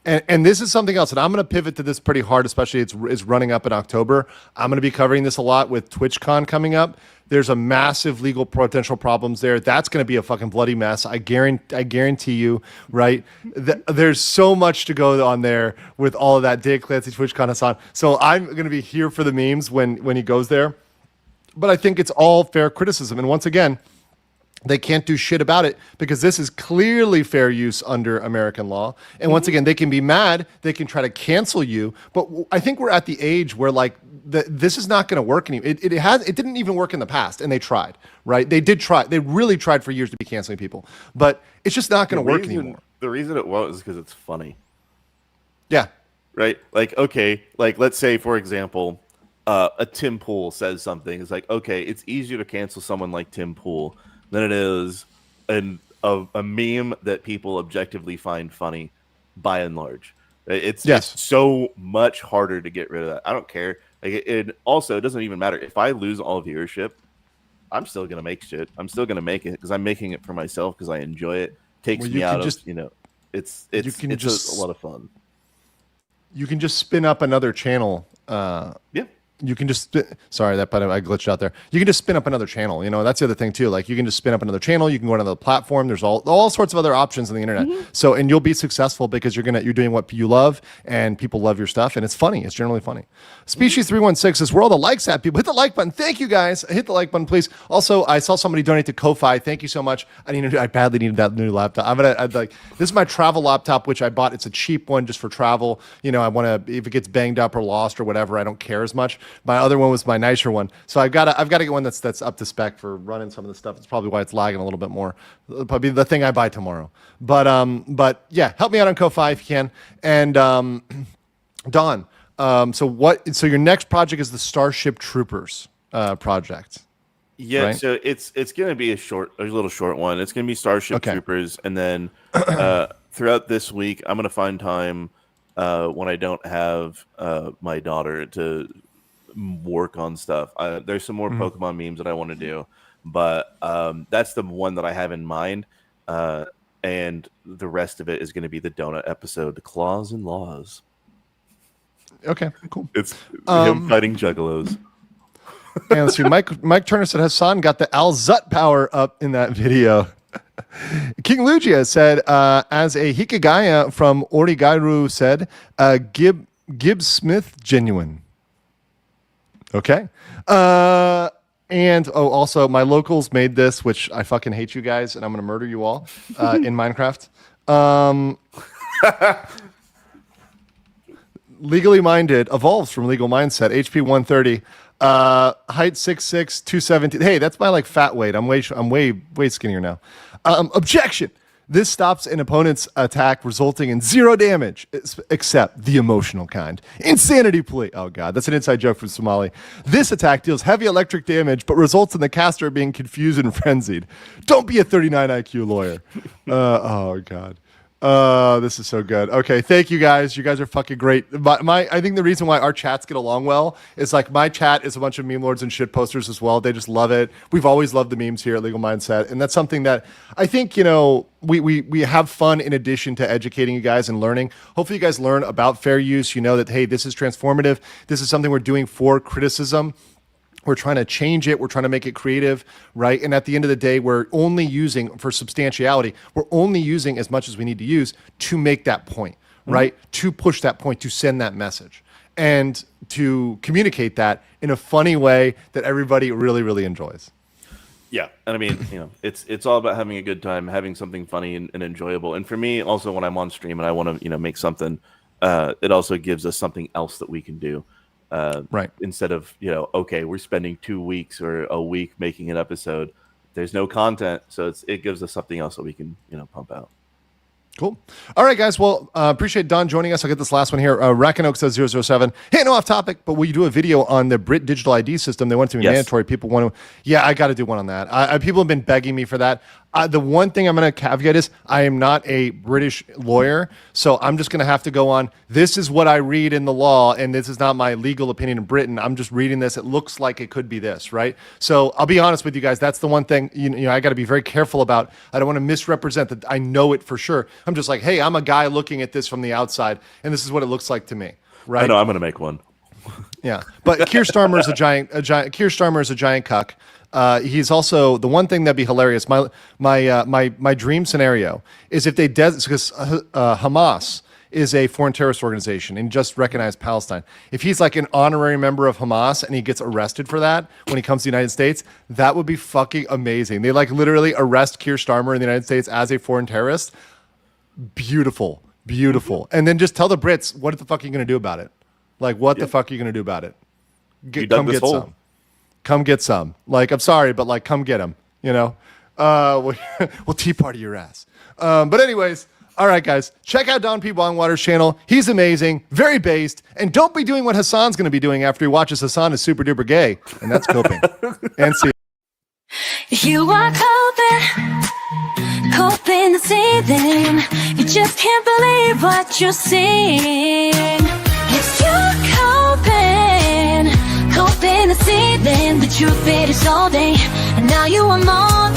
And this is something else, and I'm going to pivot to this pretty hard, especially it's running up in October. I'm going to be covering this a lot with TwitchCon coming up. There's a massive legal potential problems there. That's going to be a fucking bloody mess. I guarantee you, right? There's so much to go on there with all of that. Dave Clancy, TwitchCon, Hassan. So I'm going to be here for the memes when he goes there. But I think it's all fair criticism. And once again, they can't do shit about it because this is clearly fair use under American law. And once again, they can be mad. They can try to cancel you. But I think we're at the age where like this is not going to work anymore. It didn't even work in the past, and they tried, right? They did try. They really tried for years to be canceling people, but it's just not going to work anymore.
The reason it won't is because it's funny.
Yeah.
Right. Like, okay. Like, let's say, for example, a Tim Pool says something. It's like, okay, it's easier to cancel someone like Tim Pool than it is a meme that people objectively find funny, by and large. It's so much harder to get rid of that. I don't care. Like, it also, it doesn't even matter. If I lose all viewership, I'm still going to make shit. I'm still going to make it because I'm making it for myself because I enjoy it. Takes me out of, it's a lot of fun.
You can just spin up another channel. You can just sorry that I glitched out there. You can just spin up another channel. That's the other thing too. Like you can just spin up another channel. You can go on another platform. There's all sorts of other options on the internet. So and you'll be successful because you're doing what you love and people love your stuff and it's funny. It's generally funny. Species 316 says where all the likes at people. Hit the like button. Thank you guys. Hit the like button please. Also I saw somebody donate to Ko-Fi. Thank you so much. I badly needed that new laptop. This is my travel laptop which I bought. It's a cheap one just for travel. I want to if it gets banged up or lost or whatever. I don't care as much. My other one was my nicer one, so I've got to get one that's up to spec for running some of the stuff. It's probably why it's lagging a little bit more. It'll probably be the thing I buy tomorrow. But yeah, help me out on Ko-Fi if you can. And Don, so your next project is the Starship Troopers project.
Yeah,
right?
So it's going to be a little short one. It's going to be Starship Troopers, and then throughout this week, I'm going to find time when I don't have my daughter to work on stuff. There's some more Pokemon memes that I want to do, but that's the one that I have in mind. And the rest of it is going to be the donut episode, the Claws and Laws.
Okay, cool.
It's him fighting juggalos.
And let's see. Mike Turner said Hassan got the Al-Zut power up in that video. King Lugia said, as a Hikagaya from Origairu said, Gibbs Smith genuine. Okay. And also my locals made this, which I fucking hate you guys, and I'm gonna murder you all in Minecraft. Legally Minded evolves from Legal Mindset. HP 130. Height 6'6", 270. Hey, that's my fat weight. I'm way skinnier now. Objection. This stops an opponent's attack, resulting in 0 damage, except the emotional kind. Insanity plea. Oh, God. That's an inside joke from Somali. This attack deals heavy electric damage, but results in the caster being confused and frenzied. Don't be a 39 IQ lawyer. Oh, God. This is so good. Okay, thank you guys. You guys are fucking great. I think the reason why our chats get along well is my chat is a bunch of meme lords and shit posters as well. They just love it. We've always loved the memes here at Legal Mindset, and that's something that I think we have fun in addition to educating you guys and learning. Hopefully, you guys learn about fair use. You know that hey, this is transformative. This is something we're doing for criticism. We're trying to change it. We're trying to make it creative, right? And at the end of the day, we're only using, for substantiality, we're only using as much as we need to use to make that point, right? To push that point, to send that message, and to communicate that in a funny way that everybody really, really enjoys.
Yeah, and I mean, it's all about having a good time, having something funny and enjoyable. And for me, also when I'm on stream and I want to, make something, it also gives us something else that we can do.
Right.
Instead of, okay, we're spending 2 weeks or a week making an episode. There's no content, so it gives us something else that we can, pump out.
Cool. All right, guys. Well, appreciate Don joining us. I'll get this last one here. Rackenoak says 007. Hey, no off topic, but will you do a video on the Brit digital ID system? They want it to be mandatory. People want to. Yeah, I got to do one on that. People have been begging me for that. The one thing I'm going to caveat is I am not a British lawyer, so I'm just going to have to go on. This is what I read in the law, and this is not my legal opinion in Britain. I'm just reading this. It looks like it could be this, right? So I'll be honest with you guys. That's the one thing I got to be very careful about. I don't want to misrepresent that I know it for sure. I'm just like, hey, I'm a guy looking at this from the outside, and this is what it looks like to me, right?
I know I'm going to make one.
Yeah, but Keir Starmer is a giant. Keir Starmer is a giant cuck. He's also the one thing that'd be hilarious. My dream scenario is if they because Hamas is a foreign terrorist organization and just recognized Palestine. If he's like an honorary member of Hamas and he gets arrested for that when he comes to the United States, that would be fucking amazing. They like literally arrest Keir Starmer in the United States as a foreign terrorist. Beautiful, beautiful. And then just tell the Brits what the fuck are you going to do about it? Like, what the fuck are you going to do about it? Come get some. Come get some. Like, I'm sorry, but like, come get them. We'll tea party your ass. But anyways, all right, guys, check out Don P. Bongwater's channel. He's amazing, very based, and don't be doing what Hassan's going to be doing after he watches Hassan is super duper gay, and that's coping. And see.
You are coping the ceiling. You just can't believe what you're seeing. It's you coping the ceiling. The truth it is all day, and now you are more